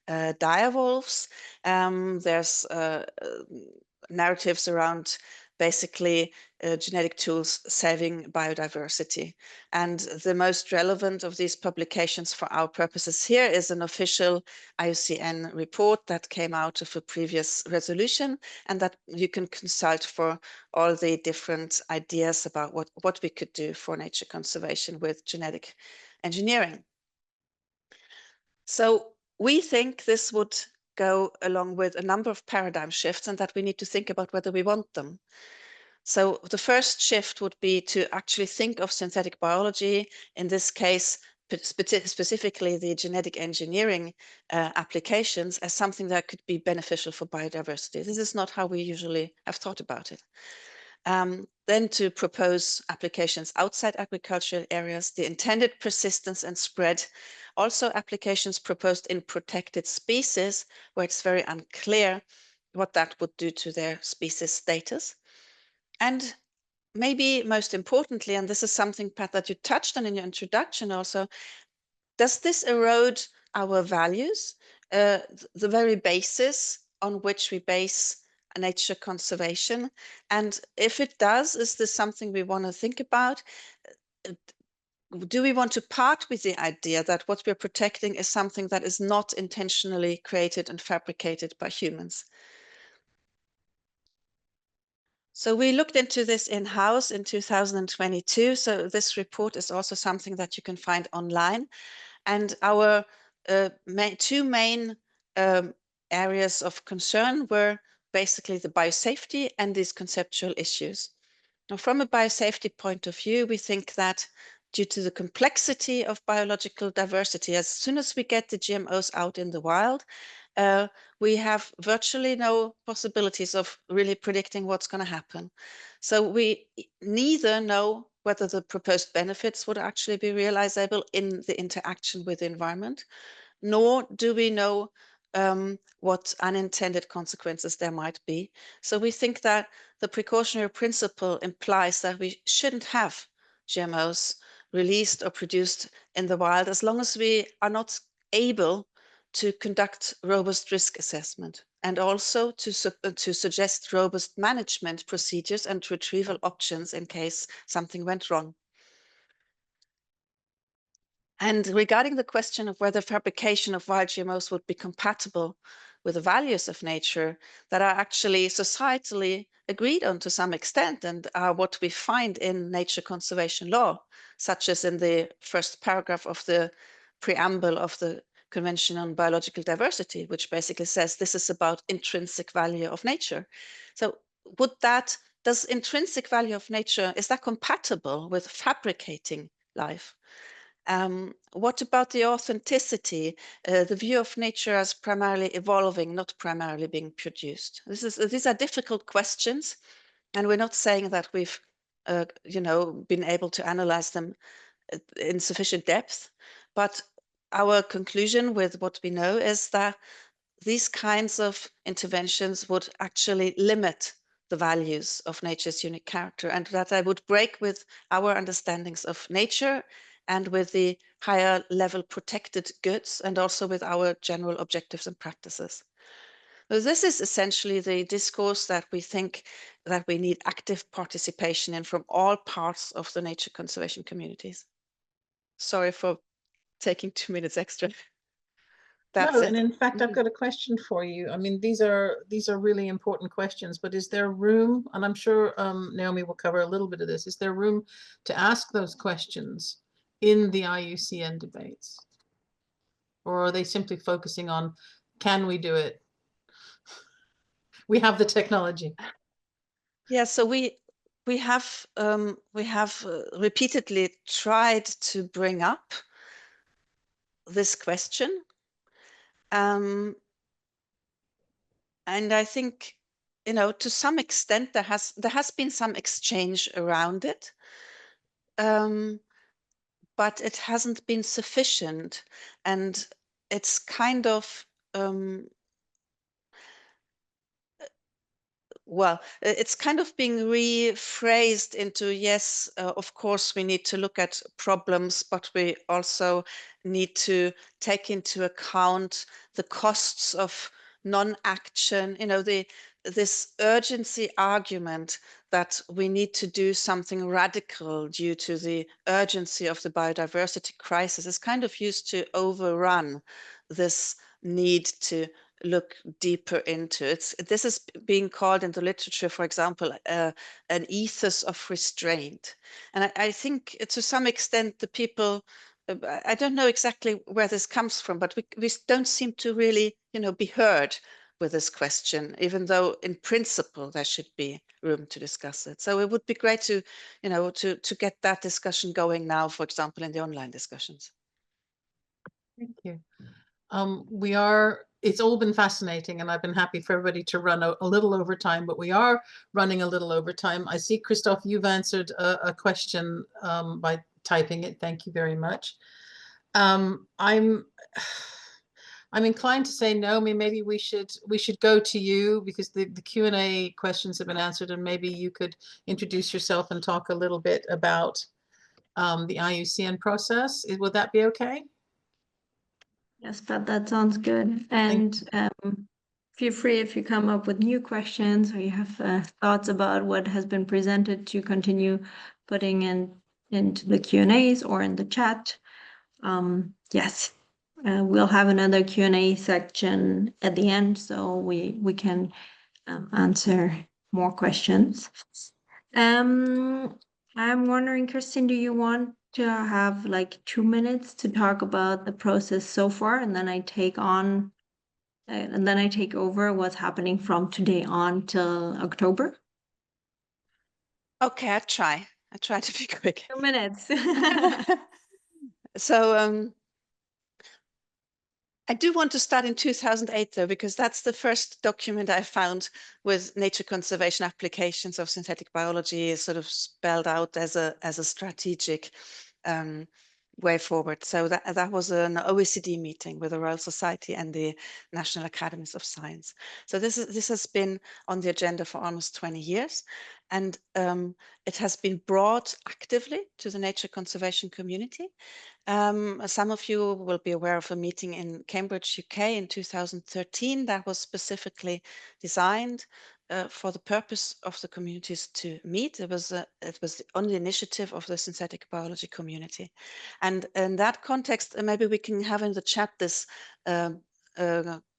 direwolves. There's narratives around basically genetic tools saving biodiversity. And the most relevant of these publications for our purposes here is an official IUCN report that came out of a previous resolution, and that you can consult for all the different ideas about what we could do for nature conservation with genetic engineering. So we think this would go along with a number of paradigm shifts, and that we need to think about whether we want them. So the first shift would be to actually think of synthetic biology, in this case, specifically the genetic engineering applications, as something that could be beneficial for biodiversity. This is not how we usually have thought about it. Then to propose applications outside agricultural areas, the intended persistence and spread, also applications proposed in protected species, where it's very unclear what that would do to their species status. And maybe most importantly, and this is something, Pat, that you touched on in your introduction also, does this erode our values, the very basis on which we base nature conservation? And if it does, is this something we want to think about? Do we want to part with the idea that what we're protecting is something that is not intentionally created and fabricated by humans? So we looked into this in-house in 2022. So this report is also something that you can find online. And our two main areas of concern were basically the biosafety and these conceptual issues. Now, from a biosafety point of view, we think that due to the complexity of biological diversity, as soon as we get the GMOs out in the wild, we have virtually no possibilities of really predicting what's going to happen. So we neither know whether the proposed benefits would actually be realizable in the interaction with the environment, nor do we know what unintended consequences there might be. So we think that the precautionary principle implies that we shouldn't have GMOs released or produced in the wild as long as we are not able to conduct robust risk assessment, and also to suggest robust management procedures and retrieval options in case something went wrong. And regarding the question of whether fabrication of wild GMOs would be compatible with the values of nature that are actually societally agreed on to some extent, and are what we find in nature conservation law, such as in the first paragraph of the preamble of the Convention on Biological Diversity, which basically says this is about intrinsic value of nature. So does intrinsic value of nature, is that compatible with fabricating life? What about the authenticity, the view of nature as primarily evolving, not primarily being produced? These are difficult questions, and we're not saying that we've been able to analyze them in sufficient depth, but our conclusion with what we know is that these kinds of interventions would actually limit the values of nature's unique character, and that I would break with our understandings of nature and with the higher level protected goods, and also with our general objectives and practices. So this is essentially the discourse that we think that we need active participation in from all parts of the nature conservation communities. Sorry for taking 2 minutes extra. That's No, it. and in fact, I've got a question for you. I mean, these are really important questions, but is there room, and I'm sure Naomi will cover a little bit of this, is there room to ask those questions in the IUCN debates? Or are they simply focusing on, can we do it? We have the technology. Yeah, so we have repeatedly tried to bring up this question, and I think, you know, to some extent there has been some exchange around it, but it hasn't been sufficient, and it's kind of well, it's kind of being rephrased into, yes, of course, we need to look at problems, but we also need to take into account the costs of non-action, you know, this urgency argument that we need to do something radical due to the urgency of the biodiversity crisis is kind of used to overrun this need to look deeper into it. This is being called in the literature, for example, an ethos of restraint. And I think to some extent the people, I don't know exactly where this comes from, but we don't seem to really, you know, be heard with this question, even though in principle there should be room to discuss it. So it would be great to, you know, to get that discussion going now, for example, in the online discussions. Thank you. It's all been fascinating, and I've been happy for everybody to run a little over time, but we are running a little over time. I see, Christoph, you've answered a question by typing it. Thank you very much. I'm inclined to say no. I mean, maybe we should go to you, because the Q&A questions have been answered, and maybe you could introduce yourself and talk a little bit about the IUCN process. Would that be okay? Yes, but that sounds good. And feel free, if you come up with new questions or you have thoughts about what has been presented, to continue putting into the Q&As or in the chat. Yes, we'll have another Q&A section at the end, so we can answer more questions. I'm wondering, Kristin, do you want to have like 2 minutes to talk about the process so far, and then I take over what's happening from today on till October? Okay, I try to be quick. 2 minutes. So I do want to start in 2008, though, because that's the first document I found with nature conservation applications of synthetic biology sort of spelled out as a strategic way forward. So that was an OECD meeting with the Royal Society and the National Academies of Science. So this has been on the agenda for almost 20 years, and it has been brought actively to the nature conservation community. Some of you will be aware of a meeting in Cambridge, UK in 2013 that was specifically designed for the purpose of the communities to meet. It was the only initiative of the synthetic biology community. And in that context, maybe we can have in the chat this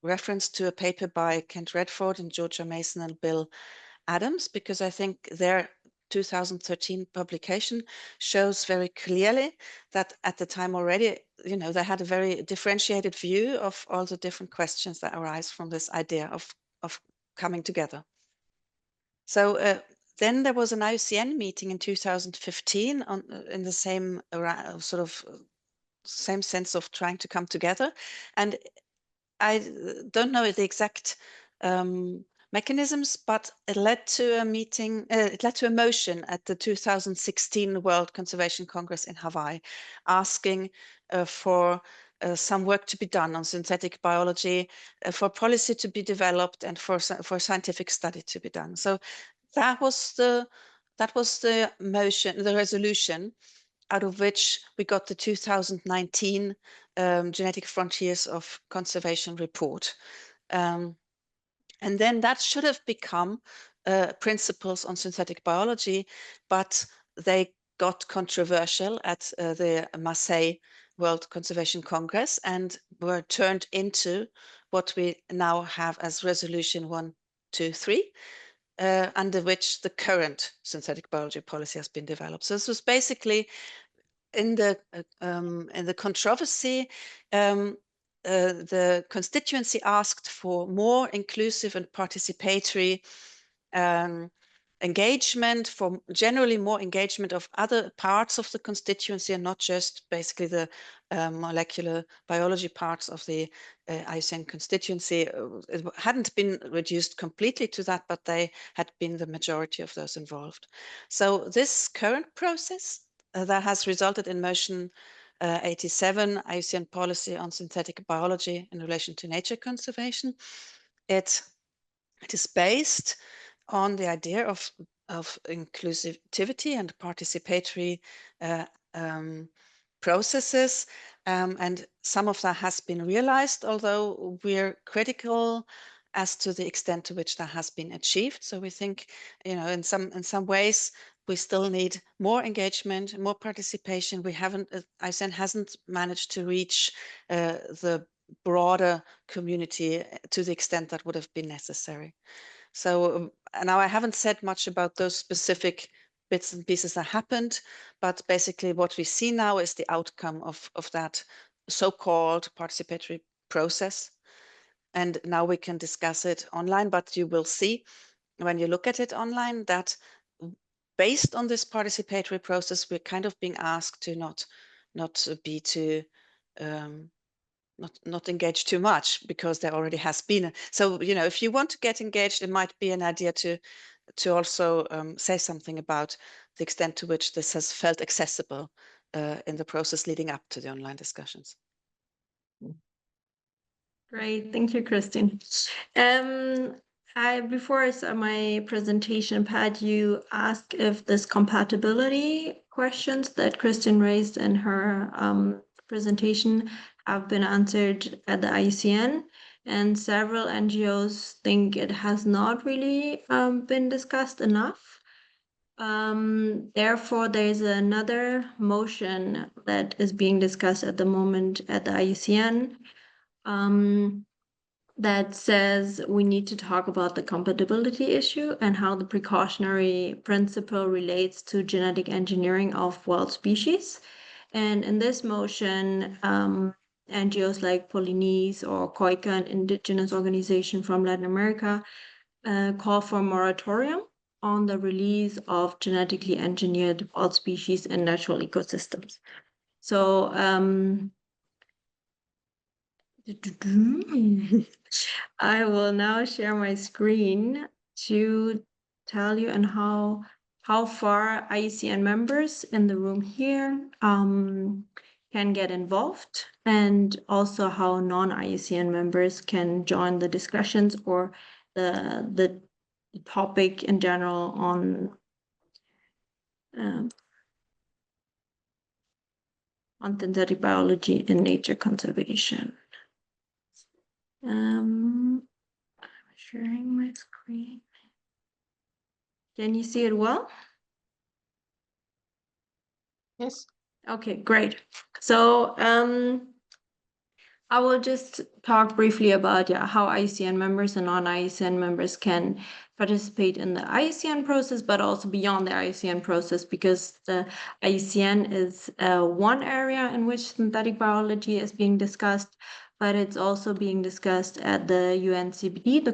reference to a paper by Kent Redford and Georgia Mason and Bill Adams, because I think their 2013 publication shows very clearly that at the time already, you know, they had a very differentiated view of all the different questions that arise from this idea of coming together. So then there was an IUCN meeting in 2015 in the same sort of same sense of trying to come together. And I don't know the exact mechanisms, but it led to a meeting, it led to a motion at the 2016 World Conservation Congress in Hawaii, asking for some work to be done on synthetic biology, for policy to be developed, and for scientific study to be done. So that was the motion, the resolution, out of which we got the 2019 Genetic Frontiers of Conservation report. And then that should have become principles on synthetic biology, but they got controversial at the Marseille World Conservation Congress and were turned into what we now have as Resolution 123, under which the current synthetic biology policy has been developed. So this was basically in the controversy. the constituency asked for more inclusive and participatory engagement, for generally more engagement of other parts of the constituency and not just basically the molecular biology parts of the IUCN constituency. It hadn't been reduced completely to that, but they had been the majority of those involved. So this current process that has resulted in motion 87, IUCN policy on synthetic biology in relation to nature conservation. It is based on the idea of inclusivity and participatory processes, and some of that has been realized, although we're critical as to the extent to which that has been achieved. So we think, in some ways, we still need more engagement, more participation. We haven't, IUCN hasn't managed to reach the broader community to the extent that would have been necessary. So now I haven't said much about those specific bits and pieces that happened, but basically what we see now is the outcome of that so-called participatory process. And now we can discuss it online, but you will see when you look at it online that based on this participatory process, we're kind of being asked to not be too not engage too much, because there already has been. So if you want to get engaged, it might be an idea to also say something about the extent to which this has felt accessible in the process leading up to the online discussions. Great, thank you, Christine. Before I start my presentation, Pat, you asked if this compatibility questions that Christine raised in her presentation have been answered at the IUCN, and several NGOs think it has not really been discussed enough. Therefore, there's another motion that is being discussed at the moment at the IUCN that says we need to talk about the compatibility issue and how the precautionary principle relates to genetic engineering of wild species. And in this motion, NGOs like Polinese or COICA, an indigenous organization from Latin America, call for a moratorium on the release of genetically engineered wild species in natural ecosystems. So I will now share my screen to tell you and how far IUCN members in the room here can get involved, and also how non-IUCN members can join the discussions or the topic in general on synthetic biology and nature conservation. I'm sharing my screen. Can you see it well? Yes. Okay, great. So I will just talk briefly about how IUCN members and non-IUCN members can participate in the IUCN process, but also beyond the IUCN process, because the IUCN is one area in which synthetic biology is being discussed, but it's also being discussed at the UNCBD, the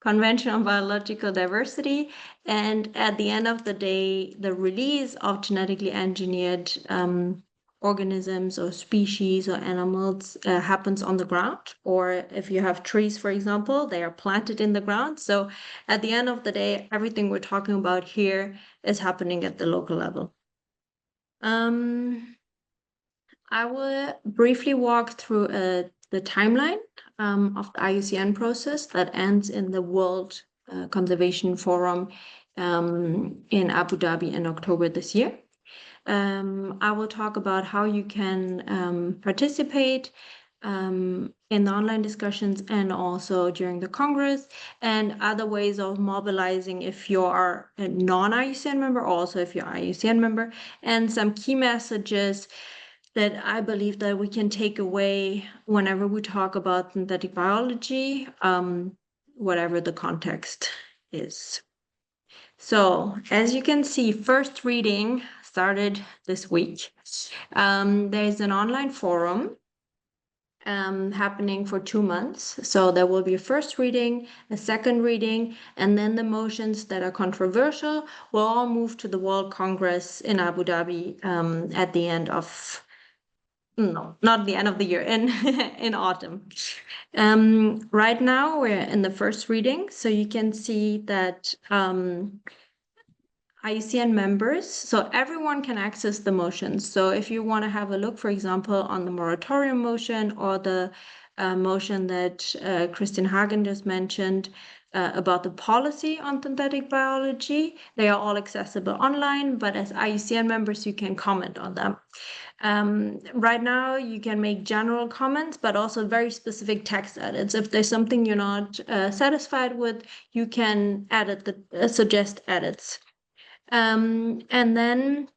Convention on Biological Diversity. And at the end of the day, the release of genetically engineered organisms or species or animals happens on the ground. Or if you have trees, for example, they are planted in the ground. So at the end of the day, everything we're talking about here is happening at the local level. I will briefly walk through the timeline of the IUCN process that ends in the World Conservation Forum in Abu Dhabi in October this year. I will talk about how you can participate in the online discussions and also during the Congress, and other ways of mobilizing if you are a non-IUCN member, also if you're an IUCN member, and some key messages that I believe that we can take away whenever we talk about synthetic biology, whatever the context is. So as you can see, first reading started this week. There's an online forum happening for 2 months. So there will be a first reading, a second reading, and then the motions that are controversial will all move to the World Congress in Abu Dhabi at the end of, no, not the end of the year, in autumn. Right now we're in the first reading, so you can see that IUCN members, so everyone can access the motions. So if you want to have a look, for example, on the moratorium motion or the motion that Christine Hagen just mentioned about the policy on synthetic biology, they are all accessible online, but as IUCN members, you can comment on them. Right now, you can make general comments, but also very specific text edits. If there's something you're not satisfied with, you can edit suggest edits. And then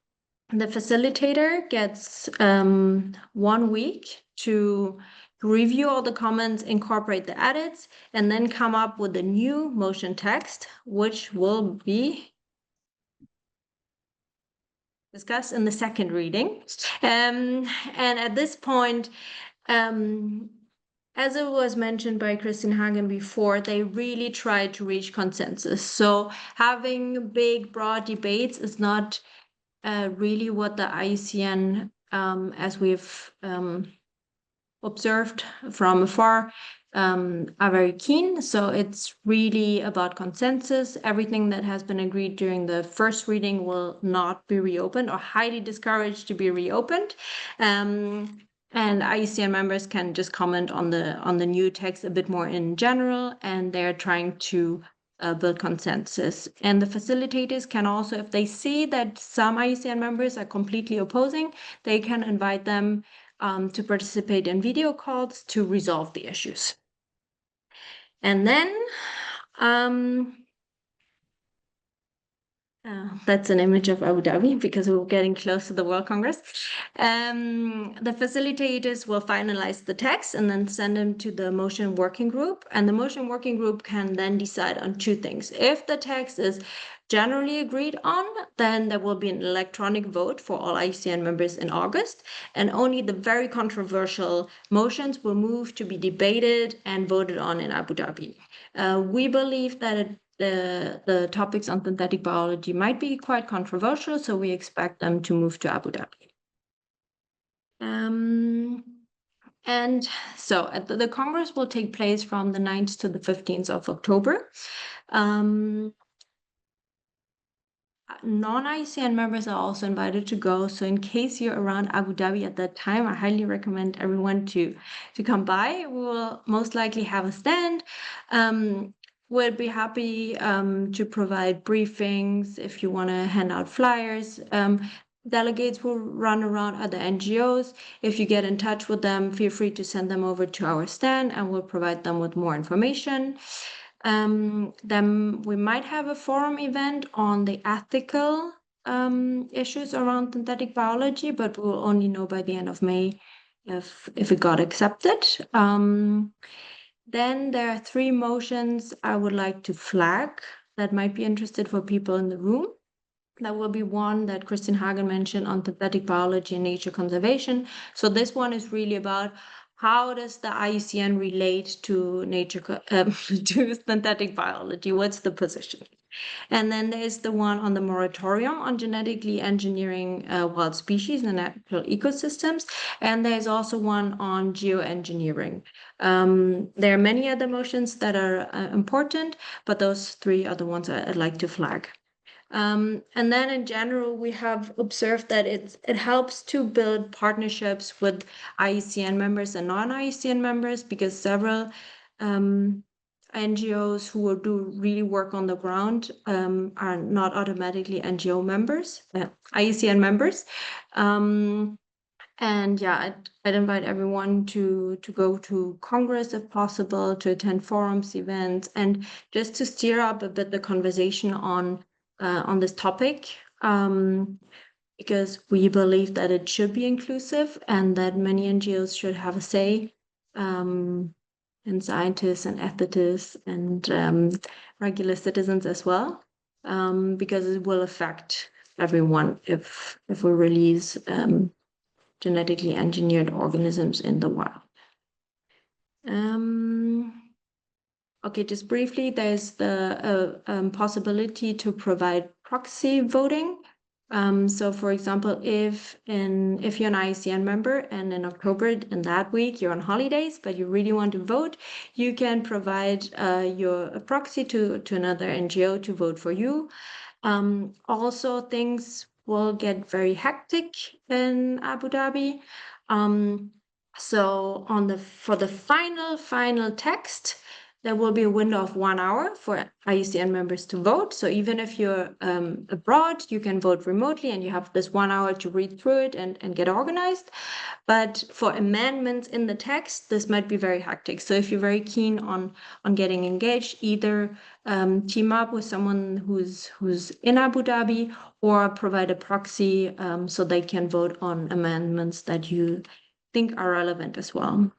the facilitator gets 1 week to review all the comments, incorporate the edits, and then come up with a new motion text, which will be discussed in the second reading. And at this point, as it was mentioned by Christine Hagen before, they really try to reach consensus. So having big, broad debates is not really what the IUCN, as we've observed from afar, are very keen. So it's really about consensus. Everything that has been agreed during the first reading will not be reopened or highly discouraged to be reopened. And IUCN members can just comment on the new text a bit more in general, and they're trying to build consensus. And the facilitators can also, if they see that some IUCN members are completely opposing, they can invite them to participate in video calls to resolve the issues. And then that's an image of Abu Dhabi because we're getting close to the World Congress. The facilitators will finalize the text and then send them to the motion working group. And the motion working group can then decide on 2 things. If the text is generally agreed on, then there will be an electronic vote for all IUCN members in August. And only the very controversial motions will move to be debated and voted on in Abu Dhabi. We believe that the topics on synthetic biology might be quite controversial, so we expect them to move to Abu Dhabi. And so the Congress will take place from the 9th to the 15th of October. Non-IUCN members are also invited to go. So in case you're around Abu Dhabi at that time, I highly recommend everyone to come by. We will most likely have a stand. We'll be happy to provide briefings if you want to hand out flyers. Delegates will run around other NGOs. If you get in touch with them, feel free to send them over to our stand and we'll provide them with more information. Then we might have a forum event on the ethical issues around synthetic biology, but we'll only know by the end of May if it got accepted. Then there are 3 motions I would like to flag that might be interested for people in the room. That will be one that Christine Hagen mentioned on synthetic biology and nature conservation. So this one is really about how does the IUCN relate to nature, to synthetic biology? What's the position? And then there's the one on the moratorium on genetically engineering wild species and natural ecosystems. And there's also one on geoengineering. There are many other motions that are important, but those 3 are the ones I'd like to flag. And then in general, we have observed that it helps to build partnerships with IUCN members and non-IUCN members because several NGOs who will do really work on the ground are not automatically NGO members, IUCN members. And yeah, I'd invite everyone to go to Congress if possible, to attend forums, events, and just to steer up a bit the conversation on this topic, because we believe that it should be inclusive and that many NGOs should have a say, and scientists and ethicists and regular citizens as well, because it will affect everyone if we release genetically engineered organisms in the wild. Okay, just briefly, there's the possibility to provide proxy voting. So for example, if you're an IUCN member and in October in that week you're on holidays, but you really want to vote, you can provide a proxy to another NGO to vote for you. Also, things will get very hectic in Abu Dhabi. So for the final text, there will be a window of 1 hour for IUCN members to vote. So even if you're abroad, you can vote remotely and you have this 1 hour to read through it and get organized. But for amendments in the text, this might be very hectic. So if you're very keen on getting engaged, either team up with someone who's in Abu Dhabi or provide a proxy so they can vote on amendments that you think are relevant as well.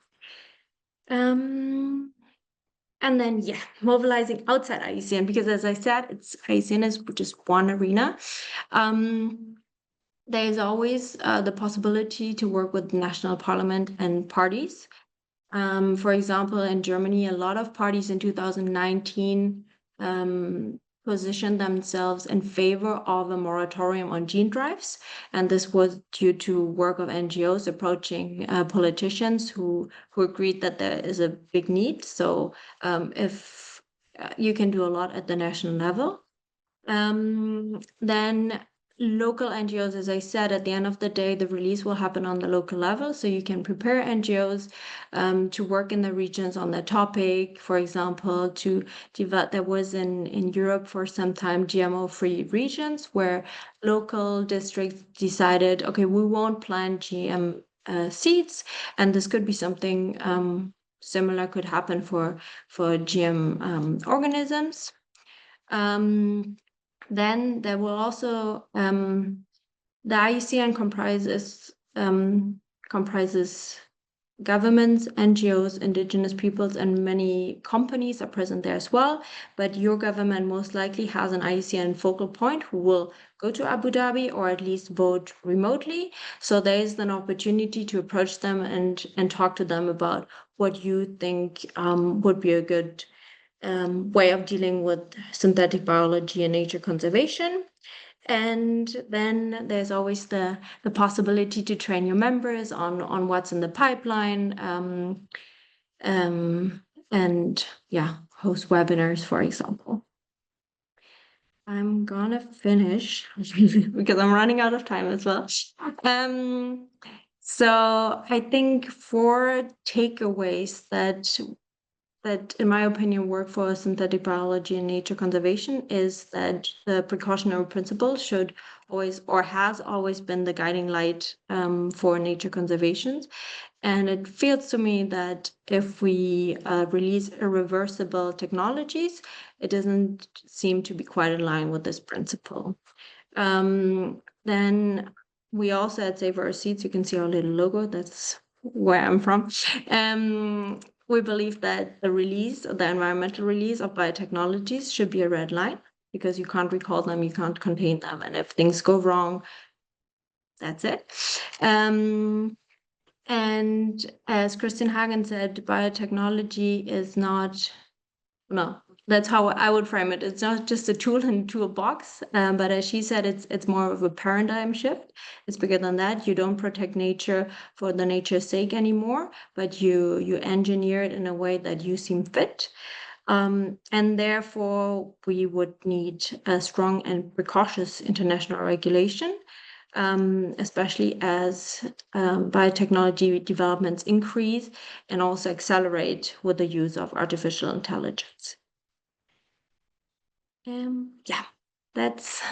And then, yeah, mobilizing outside IUCN, because as I said, IUCN is just one arena. There is always the possibility to work with national parliament and parties. For example, in Germany, a lot of parties in 2019 positioned themselves in favor of a moratorium on gene drives. And this was due to work of NGOs approaching politicians who agreed that there is a big need. So if you can do a lot at the national level. Then local NGOs, as I said, at the end of the day, the release will happen on the local level. So you can prepare NGOs to work in the regions on the topic. For example, to develop, there was in Europe for some time GMO-free regions where local districts decided, okay, we won't plant GM seeds, and this could be something similar could happen for GM organisms. Then there will also the IUCN comprises governments, NGOs, indigenous peoples, and many companies are present there as well. But your government most likely has an IUCN focal point who will go to Abu Dhabi or at least vote remotely. So there is an opportunity to approach them and talk to them about what you think would be a good way of dealing with synthetic biology and nature conservation. And then there's always the possibility to train your members on what's in the pipeline, and yeah, host webinars, for example. I'm gonna finish because I'm running out of time as well. So I think 4 takeaways that in my opinion work for synthetic biology and nature conservation is that the precautionary principle should always or has always been the guiding light for nature conservation. And it feels to me that if we release irreversible technologies, it doesn't seem to be quite in line with this principle. Then we also at Save Our Seeds, you can see our little logo, that's where I'm from. We believe that the environmental release of biotechnologies should be a red line because you can't recall them, you can't contain them. And if things go wrong, that's it. And as Kristin Hagen said, biotechnology is not, no, that's how I would frame it. It's not just a tool in a toolbox, but as she said, it's more of a paradigm shift. It's bigger than that. You don't protect nature for the nature's sake anymore, but you engineer it in a way that you seem fit. And therefore, we would need a strong and precautious international regulation, especially as biotechnology developments increase and also accelerate with the use of artificial intelligence. Yeah, that's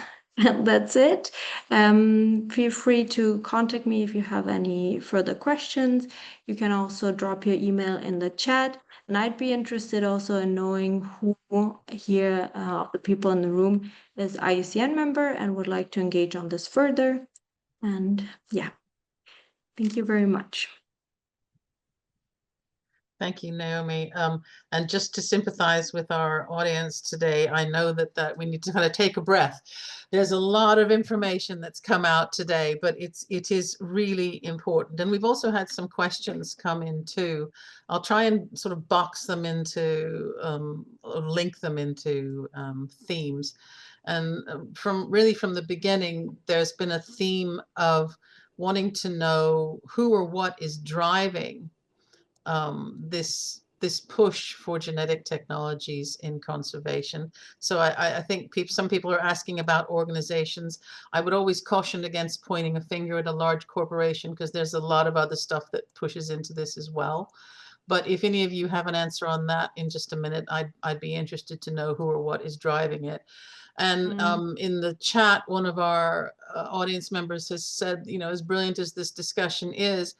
it. Feel free to contact me if you have any further questions. You can also drop your email in the chat. And I'd be interested also in knowing who here of the people in the room is IUCN member and would like to engage on this further. And yeah, thank you very much. Thank you, Naomi. And just to sympathize with our audience today, I know that we need to kind of take a breath. There's a lot of information that's come out today, but it is really important. And we've also had some questions come in too. I'll try and sort of box them into, link them into themes. And from the beginning, there's been a theme of wanting to know who or what is driving this push for genetic technologies in conservation. So I think some people are asking about organizations. I would always caution against pointing a finger at a large corporation, because there's a lot of other stuff that pushes into this as well. But if any of you have an answer on that in just a minute, I'd be interested to know who or what is driving it. And in the chat, one of our audience members has said, you know, as brilliant as this discussion is,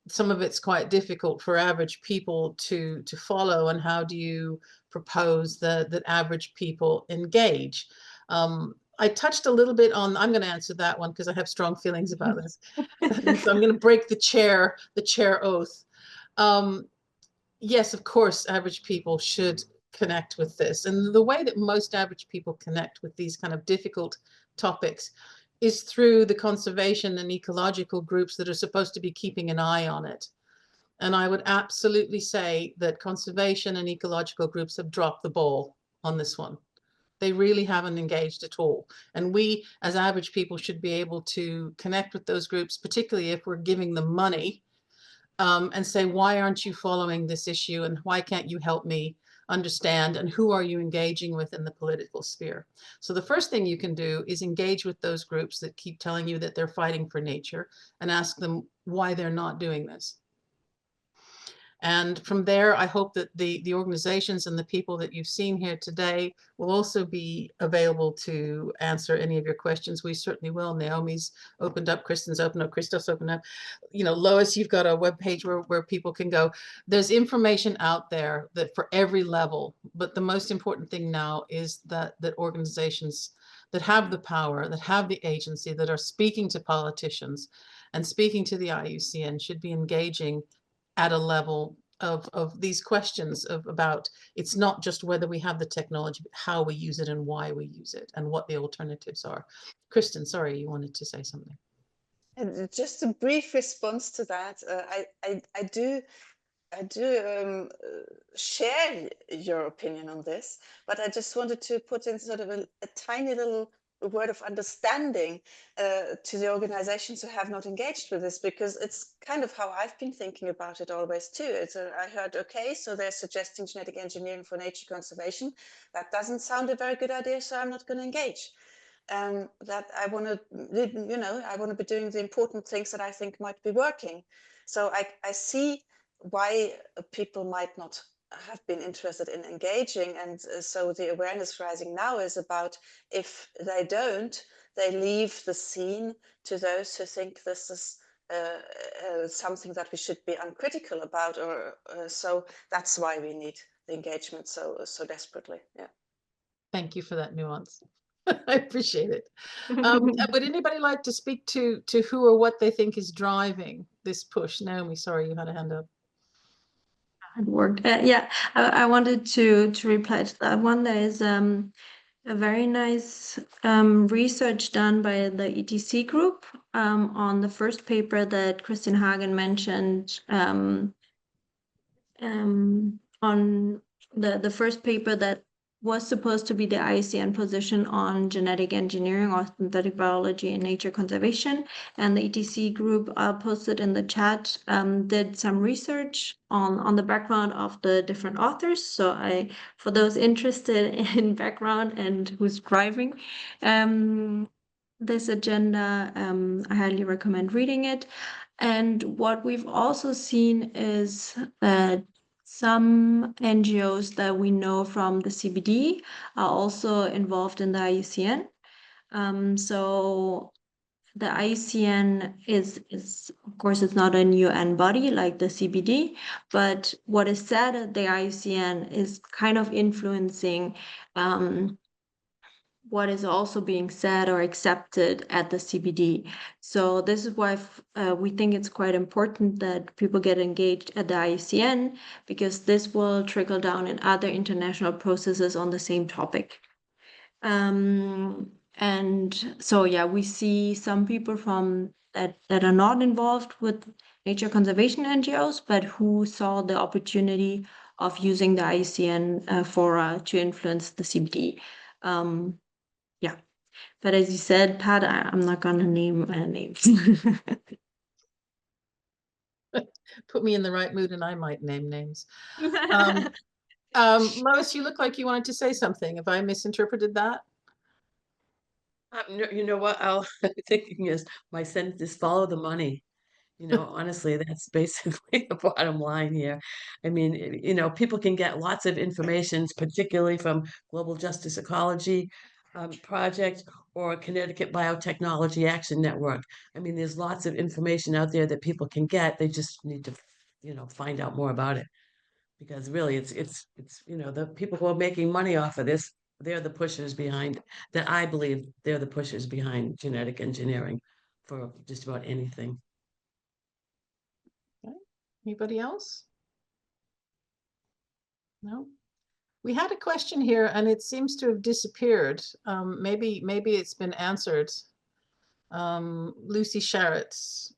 some of it's quite difficult for average people to follow. And how do you propose that average people engage? I touched a little bit on, I'm going to answer that one because I have strong feelings about this. So I'm going to break the chair oath. Yes, of course, average people should connect with this. And the way that most average people connect with these kind of difficult topics is through the conservation and ecological groups that are supposed to be keeping an eye on it. And I would absolutely say that conservation and ecological groups have dropped the ball on this one. They really haven't engaged at all. And we, as average people, should be able to connect with those groups, particularly if we're giving them money, and say, why aren't you following this issue? And why can't you help me understand? And who are you engaging with in the political sphere? So the first thing you can do is engage with those groups that keep telling you that they're fighting for nature, and ask them why they're not doing this. And from there, I hope that the organizations and the people that you've seen here today will also be available to answer any of your questions. We certainly will. Naomi's opened up, Kristen's opened up, Christoph's opened up. You know, Lois, you've got a webpage where people can go. There's information out there that for every level, but the most important thing now is that organizations that have the power, that have the agency, that are speaking to politicians and speaking to the IUCN should be engaging at a level of these questions about, it's not just whether we have the technology, but how we use it and why we use it and what the alternatives are. Kristen, sorry, you wanted to say something. And just a brief response to that. I do share your opinion on this, but I just wanted to put in sort of a tiny little word of understanding to the organizations who have not engaged with this, because it's kind of how I've been thinking about it always too. I heard, okay, so they're suggesting genetic engineering for nature conservation. That doesn't sound a very good idea, so I'm not going to engage. That I want to, you know, I want to be doing the important things that I think might be working. So I see why people might not have been interested in engaging, and so the awareness rising now is about, if they don't, they leave the scene to those who think this is something that we should be uncritical about, or so that's why we need the engagement so desperately. Yeah. Thank you for that nuance. I appreciate it. Would anybody like to speak to who or what they think is driving this push? Naomi, sorry, you had a hand up. It worked. Yeah, I wanted to reply to that one. There is a very nice research done by the ETC group on the first paper that Kristin Hagen mentioned, on the first paper that was supposed to be the IUCN position on genetic engineering or synthetic biology and nature conservation. And the ETC group posted in the chat, did some research on the background of the different authors. So for those interested in background and who's driving this agenda, I highly recommend reading it. And what we've also seen is that some NGOs that we know from the CBD are also involved in the IUCN. So the IUCN is of course, it's not a UN body like the CBD, but what is said at the IUCN is kind of influencing what is also being said or accepted at the CBD. So this is why we think it's quite important that people get engaged at the IUCN, because this will trickle down in other international processes on the same topic. And so, yeah, we see some people from that are not involved with nature conservation NGOs, but who saw the opportunity of using the IUCN fora to influence the CBD. Yeah, but as you said, Pat, I'm not gonna name names. Put me in the right mood and I might name names. Lois, you look like you wanted to say something. Have I misinterpreted that? You know what, I'm thinking is my sentence is follow the money. You know, honestly, that's basically the bottom line here. I mean, you know, people can get lots of information, particularly from Global Justice Ecology Project or Connecticut Biotechnology Action Network. I mean, there's lots of information out there that people can get. They just need to, you know, find out more about it. Because really, it's you know, the people who are making money off of this, they're the pushers behind, that I believe they're the pushers behind genetic engineering for just about anything. Anybody else? No. We had a question here and it seems to have disappeared. Maybe it's been answered. Lucy Sharrett's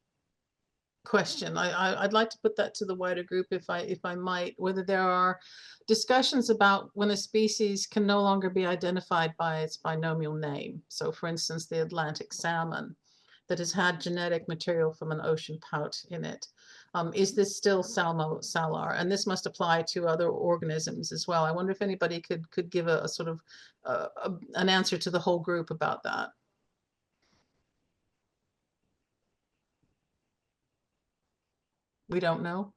question. I'd like to put that to the wider group if I might, whether there are discussions about when a species can no longer be identified by its binomial name. So for instance, the Atlantic salmon that has had genetic material from an ocean pout in it. Is this still Salmo salar? And this must apply to other organisms as well. I wonder if anybody could give a sort of an answer to the whole group about that. We don't know.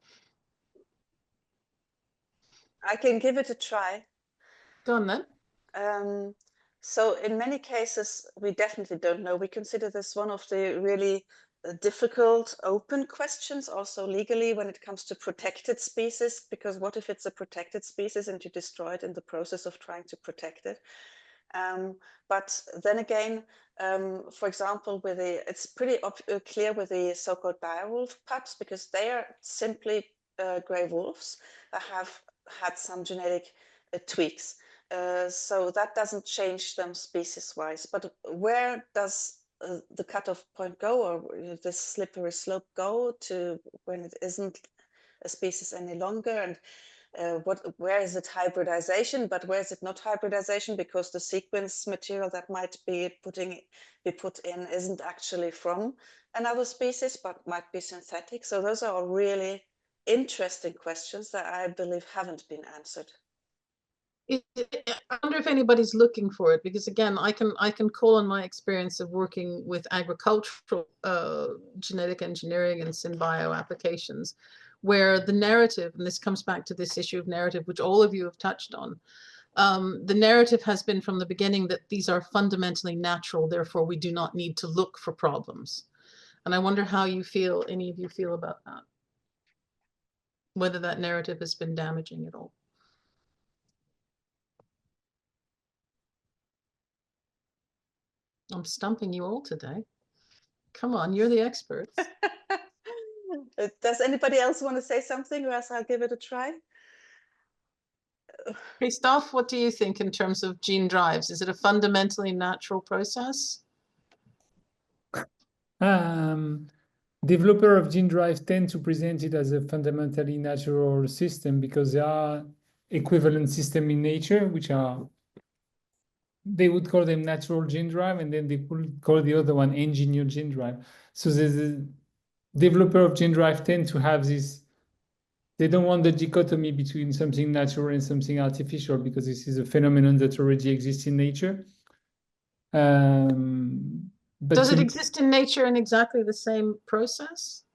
I can give it a try. Go on then. So in many cases, we definitely don't know. We consider this one of the really difficult open questions also legally when it comes to protected species, because what if it's a protected species and you destroy it in the process of trying to protect it? But then again, for example, it's pretty clear with the so-called direwolf pups, because they are simply gray wolves that have had some genetic tweaks. So that doesn't change them species-wise. But where does the cutoff point go, or the slippery slope go to when it isn't a species any longer? And where is it hybridization, but where is it not hybridization, because the sequence material that might be put in isn't actually from another species but might be synthetic. So those are really interesting questions that I believe haven't been answered. I wonder if anybody's looking for it, because again, I can call on my experience of working with agricultural genetic engineering and synbio applications, where the narrative, and this comes back to this issue of narrative, which all of you have touched on, the narrative has been from the beginning that these are fundamentally natural, therefore we do not need to look for problems. And I wonder how you feel, any of you feel about that, whether that narrative has been damaging at all. I'm stumping you all today. Come on, you're the experts. Does anybody else want to say something, or else I'll give it a try? Christophe, what do you think in terms of gene drives? Is it a fundamentally natural process? Developer of gene drives tend to present it as a fundamentally natural system because there are equivalent systems in nature, which are, they would call them natural gene drive, and then they would call the other one engineered gene drive. So the developer of gene drive tend to have this, they don't want the dichotomy between something natural and something artificial, because this is a phenomenon that already exists in nature. But does it exist in nature in exactly the same process?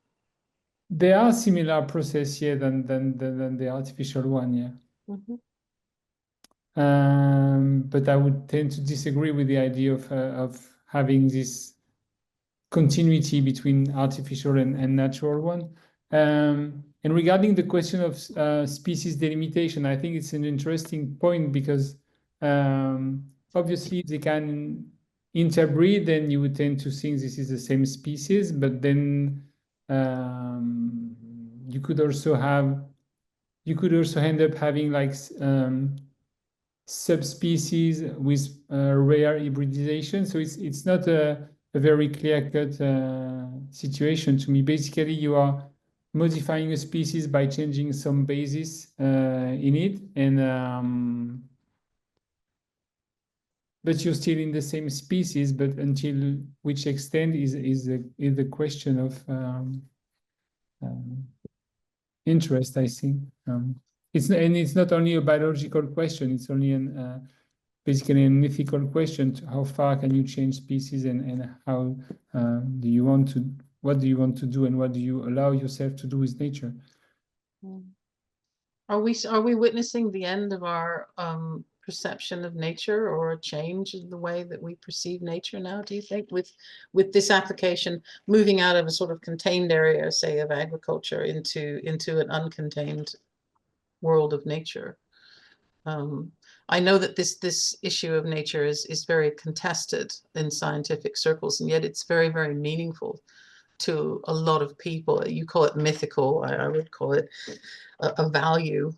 There are similar process here than the artificial one, yeah. Mm-hmm. But I would tend to disagree with the idea of having this continuity between artificial and natural one. And regarding the question of species delimitation, I think it's an interesting point, because obviously if they can interbreed, then you would tend to think this is the same species, but then you could also end up having like subspecies with rare hybridization. So it's not a very clear-cut situation to me. Basically, you are modifying a species by changing some basis in it, and but you're still in the same species. But until which extent is the question of interest, I think. It's not only a biological question. It's only basically an ethical question: how far can you change species, and how do you want to? What do you want to do, and what do you allow yourself to do with nature? Are we witnessing the end of our perception of nature, or a change in the way that we perceive nature now, do you think, with this application moving out of a sort of contained area, say, of agriculture into an uncontained world of nature? I know that this issue of nature is very contested in scientific circles, and yet it's very, very meaningful to a lot of people. You call it mythical, I would call it a value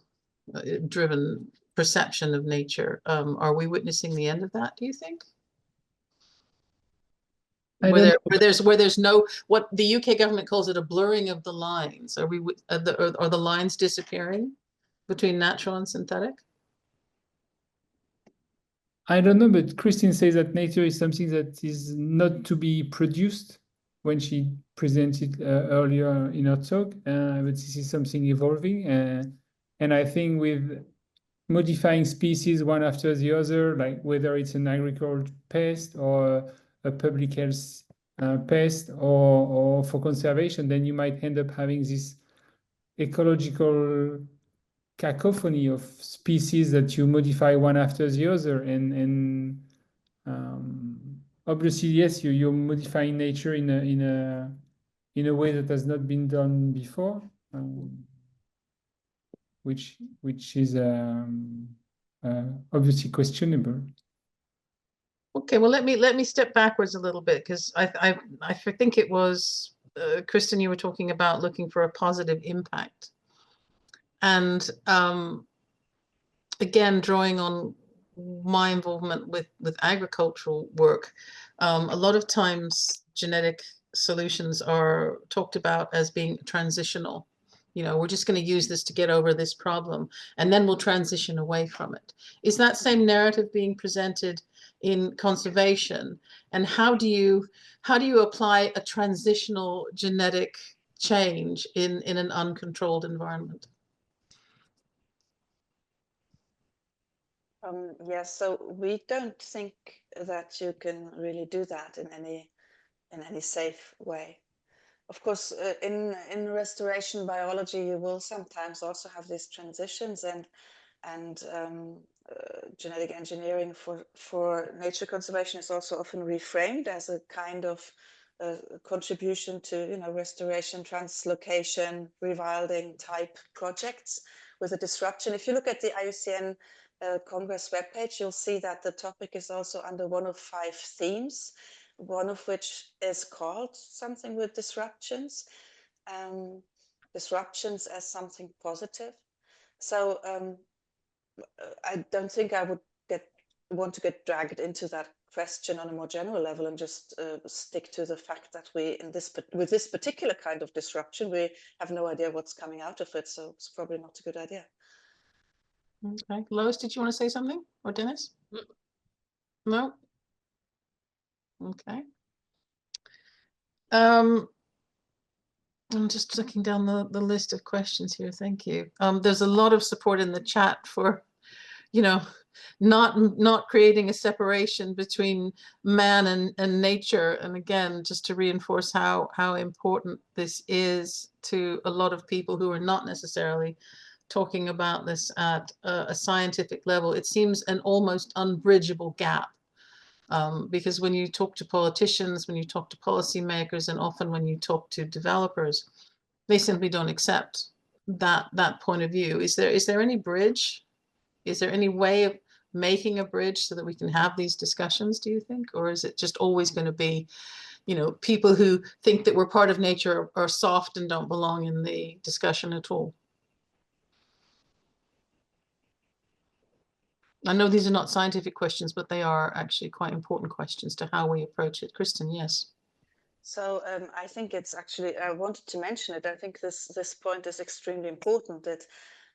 driven perception of nature. Are we witnessing the end of that, do you think? Where there's no, what the UK government calls it, a blurring of the lines. Are the lines disappearing between natural and synthetic? I don't know, but Christine says that nature is something that is not to be produced when she presented earlier in her talk, but this is something evolving. And I think with modifying species one after the other, like whether it's an agricultural pest or a public health pest or for conservation, then you might end up having this ecological cacophony of species that you modify one after the other, and obviously, yes, you're modifying nature in a way that has not been done before, which is obviously questionable. Okay, well, let me step backwards a little bit, because I think it was Kristen, you were talking about looking for a positive impact. And again, drawing on my involvement with agricultural work, a lot of times genetic solutions are talked about as being transitional. You know, we're just going to use this to get over this problem, and then we'll transition away from it. Is that same narrative being presented in conservation? And how do you apply a transitional genetic change in an uncontrolled environment? Yes, so we don't think that you can really do that in any safe way. Of course, in restoration biology, you will sometimes also have these transitions, and genetic engineering for nature conservation is also often reframed as a kind of contribution to, you know, restoration, translocation, rewilding type projects with a disruption. If you look at the IUCN Congress webpage, you'll see that the topic is also under one of 5 themes, one of which is called something with disruptions, disruptions as something positive. So I don't think I would want to get dragged into that question on a more general level, and just stick to the fact that with this particular kind of disruption, we have no idea what's coming out of it. So it's probably not a good idea. Okay, Lois, did you want to say something, or Dennis? No. Okay. I'm just looking down the list of questions here. Thank you. There's a lot of support in the chat for, you know, not creating a separation between man and nature. And again, just to reinforce how important this is to a lot of people who are not necessarily talking about this at a scientific level. It seems an almost unbridgeable gap. Because when you talk to politicians, when you talk to policymakers, and often when you talk to developers, they simply don't accept that point of view. Is there any bridge? Is there any way making a bridge so that we can have these discussions, do you think? Or is it just always going to be, people who think that we're part of nature are soft and don't belong in the discussion at all? I know these are not scientific questions, but they are actually quite important questions to how we approach it. Kristen, yes. So I think it's actually, I wanted to mention it. I think this point is extremely important, that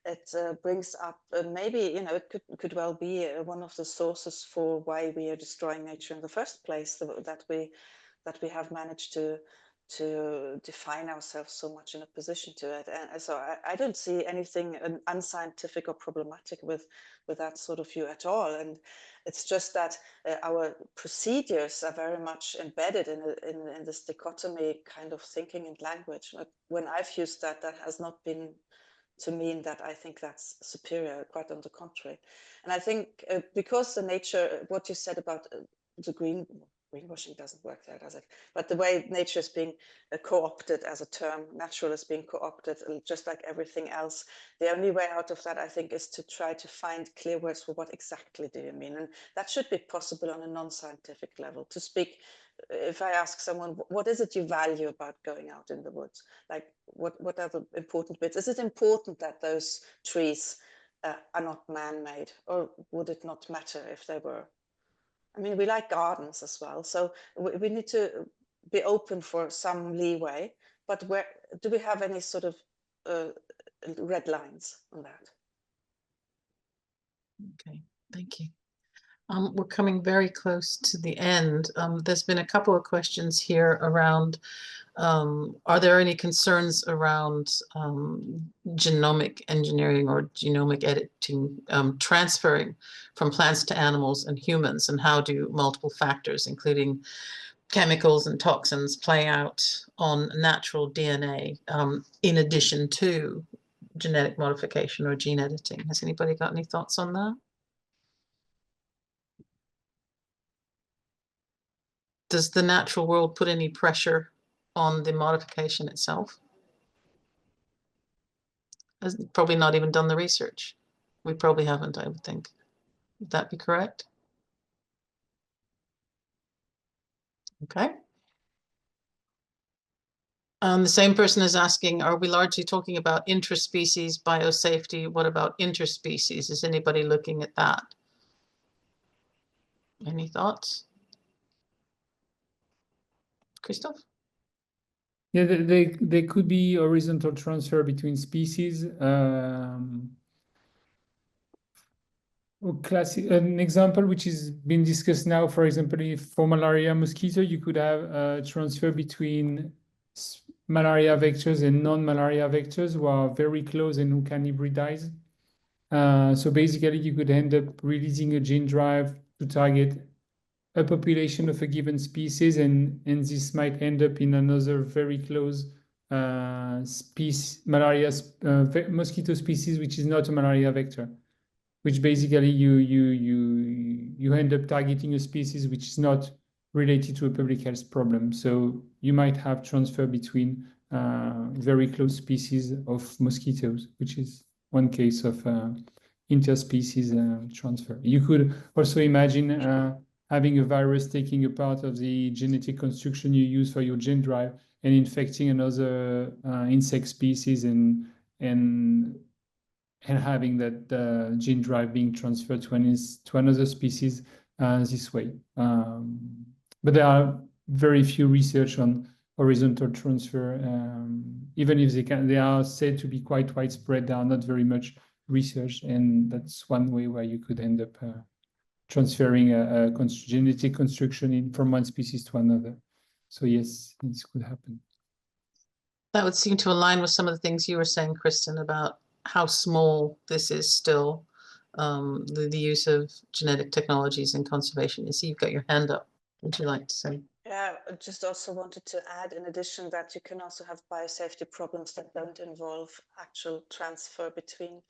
it brings up maybe, it could well be one of the sources for why we are destroying nature in the first place, that we have managed to define ourselves so much in opposition to it. And so I don't see anything unscientific or problematic with that sort of view at all. And it's just that our procedures are very much embedded in this dichotomy kind of thinking and language. Like when I've used that has not been to mean that I think that's superior, quite on the contrary. And I think because the nature, what you said about the greenwashing doesn't work there, does it? But the way nature is being co-opted as a term, natural is being co-opted, just like everything else. The only way out of that, I think, is to try to find clear words for what exactly do you mean. And that should be possible on a non-scientific level. To speak, if I ask someone, what is it you value about going out in the woods? Like, what are the important bits? Is it important that those trees are not man-made? Or would it not matter if they were? I mean, we like gardens as well, so we need to be open for some leeway, but where do we have any sort of red lines on that? Okay, thank you. We're coming very close to the end. There's been a couple of questions here around, are there any concerns around genomic engineering or genomic editing transferring from plants to animals and humans, and how do multiple factors, including chemicals and toxins, play out on natural DNA in addition to genetic modification or gene editing? Has anybody got any thoughts on that? Does the natural world put any pressure on the modification itself? Has probably not even done the research. We probably haven't, I would think. Would that be correct? Okay. The same person is asking, are we largely talking about intraspecies biosafety? What about interspecies? Is anybody looking at that? Any thoughts? Christoph? Yeah, there could be horizontal transfer between species. An example which is being discussed now, for example, if for malaria mosquito, you could have a transfer between malaria vectors and non-malaria vectors who are very close and who can hybridize. So basically, you could end up releasing a gene drive to target a population of a given species, and this might end up in another very close mosquito species, which is not a malaria vector, which basically you end up targeting a species which is not related to a public health problem. So you might have transfer between very close species of mosquitoes, which is one case of interspecies transfer. You could also imagine having a virus taking a part of the genetic construction you use for your gene drive and infecting another insect species and having that gene drive being transferred to another species this way. But there are very few research on horizontal transfer, even if they are said to be quite widespread. There are not very much research, and that's one way where you could end up transferring a genetic construction from one species to another. So yes, this could happen. That would seem to align with some of the things you were saying, Kristen, about how small this is still, the use of genetic technologies in conservation. You see, you've got your hand up. Would you like to say? Yeah, I just also wanted to add, in addition, that you can also have biosafety problems that don't involve actual transfer between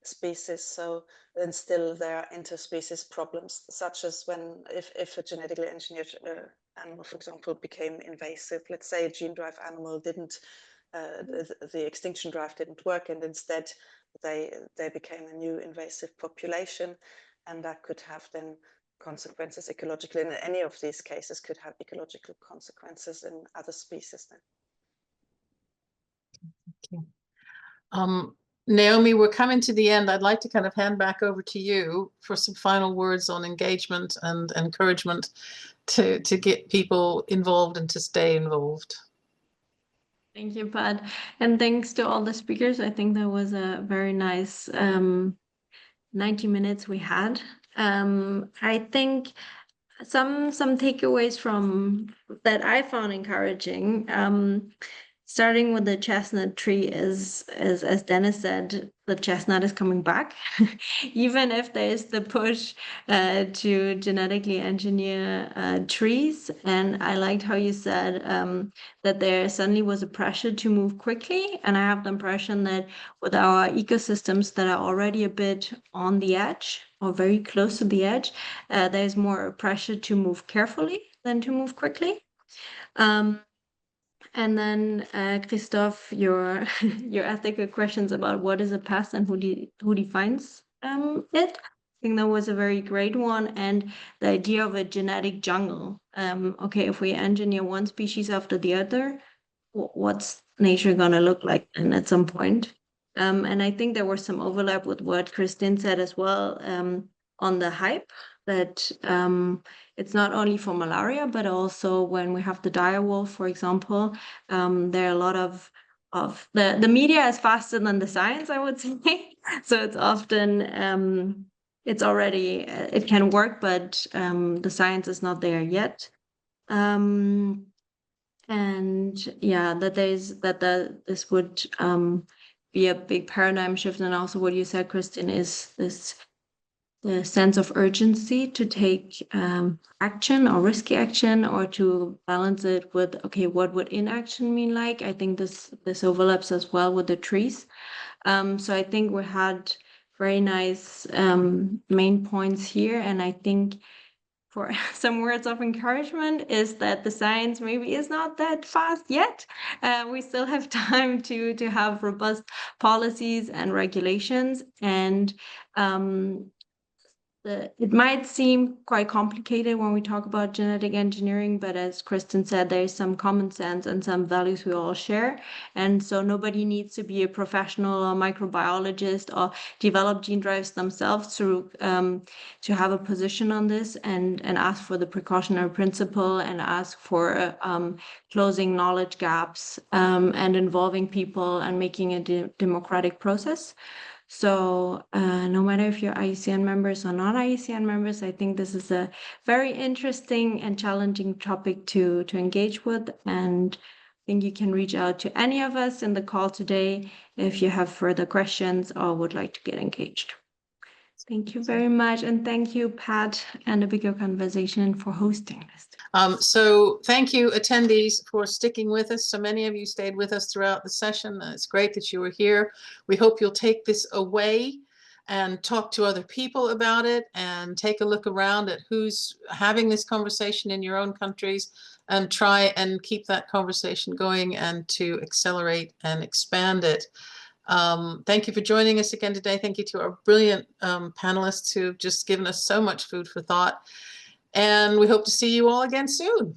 species. So then still there are interspecies problems, such as if a genetically engineered animal, for example, became invasive. Let's say a gene drive animal didn't, the extinction drive didn't work, and instead they became a new invasive population. and that could have then consequences ecologically. And any of these cases could have ecological consequences in other species then. Naomi, we're coming to the end. I'd like to kind of hand back over to you for some final words on engagement and encouragement to get people involved and to stay involved. Thank you, Pat. And thanks to all the speakers. I think that was a very nice 90 minutes we had. I think some takeaways from that I found encouraging. Starting with the chestnut tree is, as Dennis said, the chestnut is coming back. Even if there's the push to genetically engineer trees. And I liked how you said that there suddenly was a pressure to move quickly. And I have the impression that with our ecosystems that are already a bit on the edge or very close to the edge, there's more pressure to move carefully than to move quickly. And then, Christoph, your ethical questions about what is a pest and who defines it. I think that was a very great one. And the idea of a genetic jungle. Okay, if we engineer one species after the other, what's nature gonna look like then at some point? And I think there was some overlap with what Kristin said as well on the hype that it's not only for malaria, but also when we have the dire wolf, for example, there are a lot of the media is faster than the science, I would say. So it's often it's already it can work, but the science is not there yet. And yeah, that this would be a big paradigm shift. And also what you said, Kristin, is the sense of urgency to take action or risky action, or to balance it with, okay, what would inaction mean like? I think this overlaps as well with the trees. So I think we had very nice main points here. And I think for some words of encouragement is that the science maybe is not that fast yet. We still have time to have robust policies and regulations. And it might seem quite complicated when we talk about genetic engineering, but as Kristin said, there's some common sense and some values we all share. And so nobody needs to be a professional or microbiologist or develop gene drives themselves to have a position on this and ask for the precautionary principle and ask for closing knowledge gaps and involving people and making a democratic process. So no matter if you're IUCN members or not IUCN members, I think this is a very interesting and challenging topic to engage with. And I think you can reach out to any of us in the call today if you have further questions or would like to get engaged. Thank you very much. And thank you, Pat and A Bigger Conversation for hosting this. So thank you, attendees, for sticking with us. So many of you stayed with us throughout the session. It's great that you were here. We hope you'll take this away and talk to other people about it and take a look around at who's having this conversation in your own countries and try and keep that conversation going and to accelerate and expand it. Thank you for joining us again today. Thank you to our brilliant panelists who've just given us so much food for thought. And we hope to see you all again soon.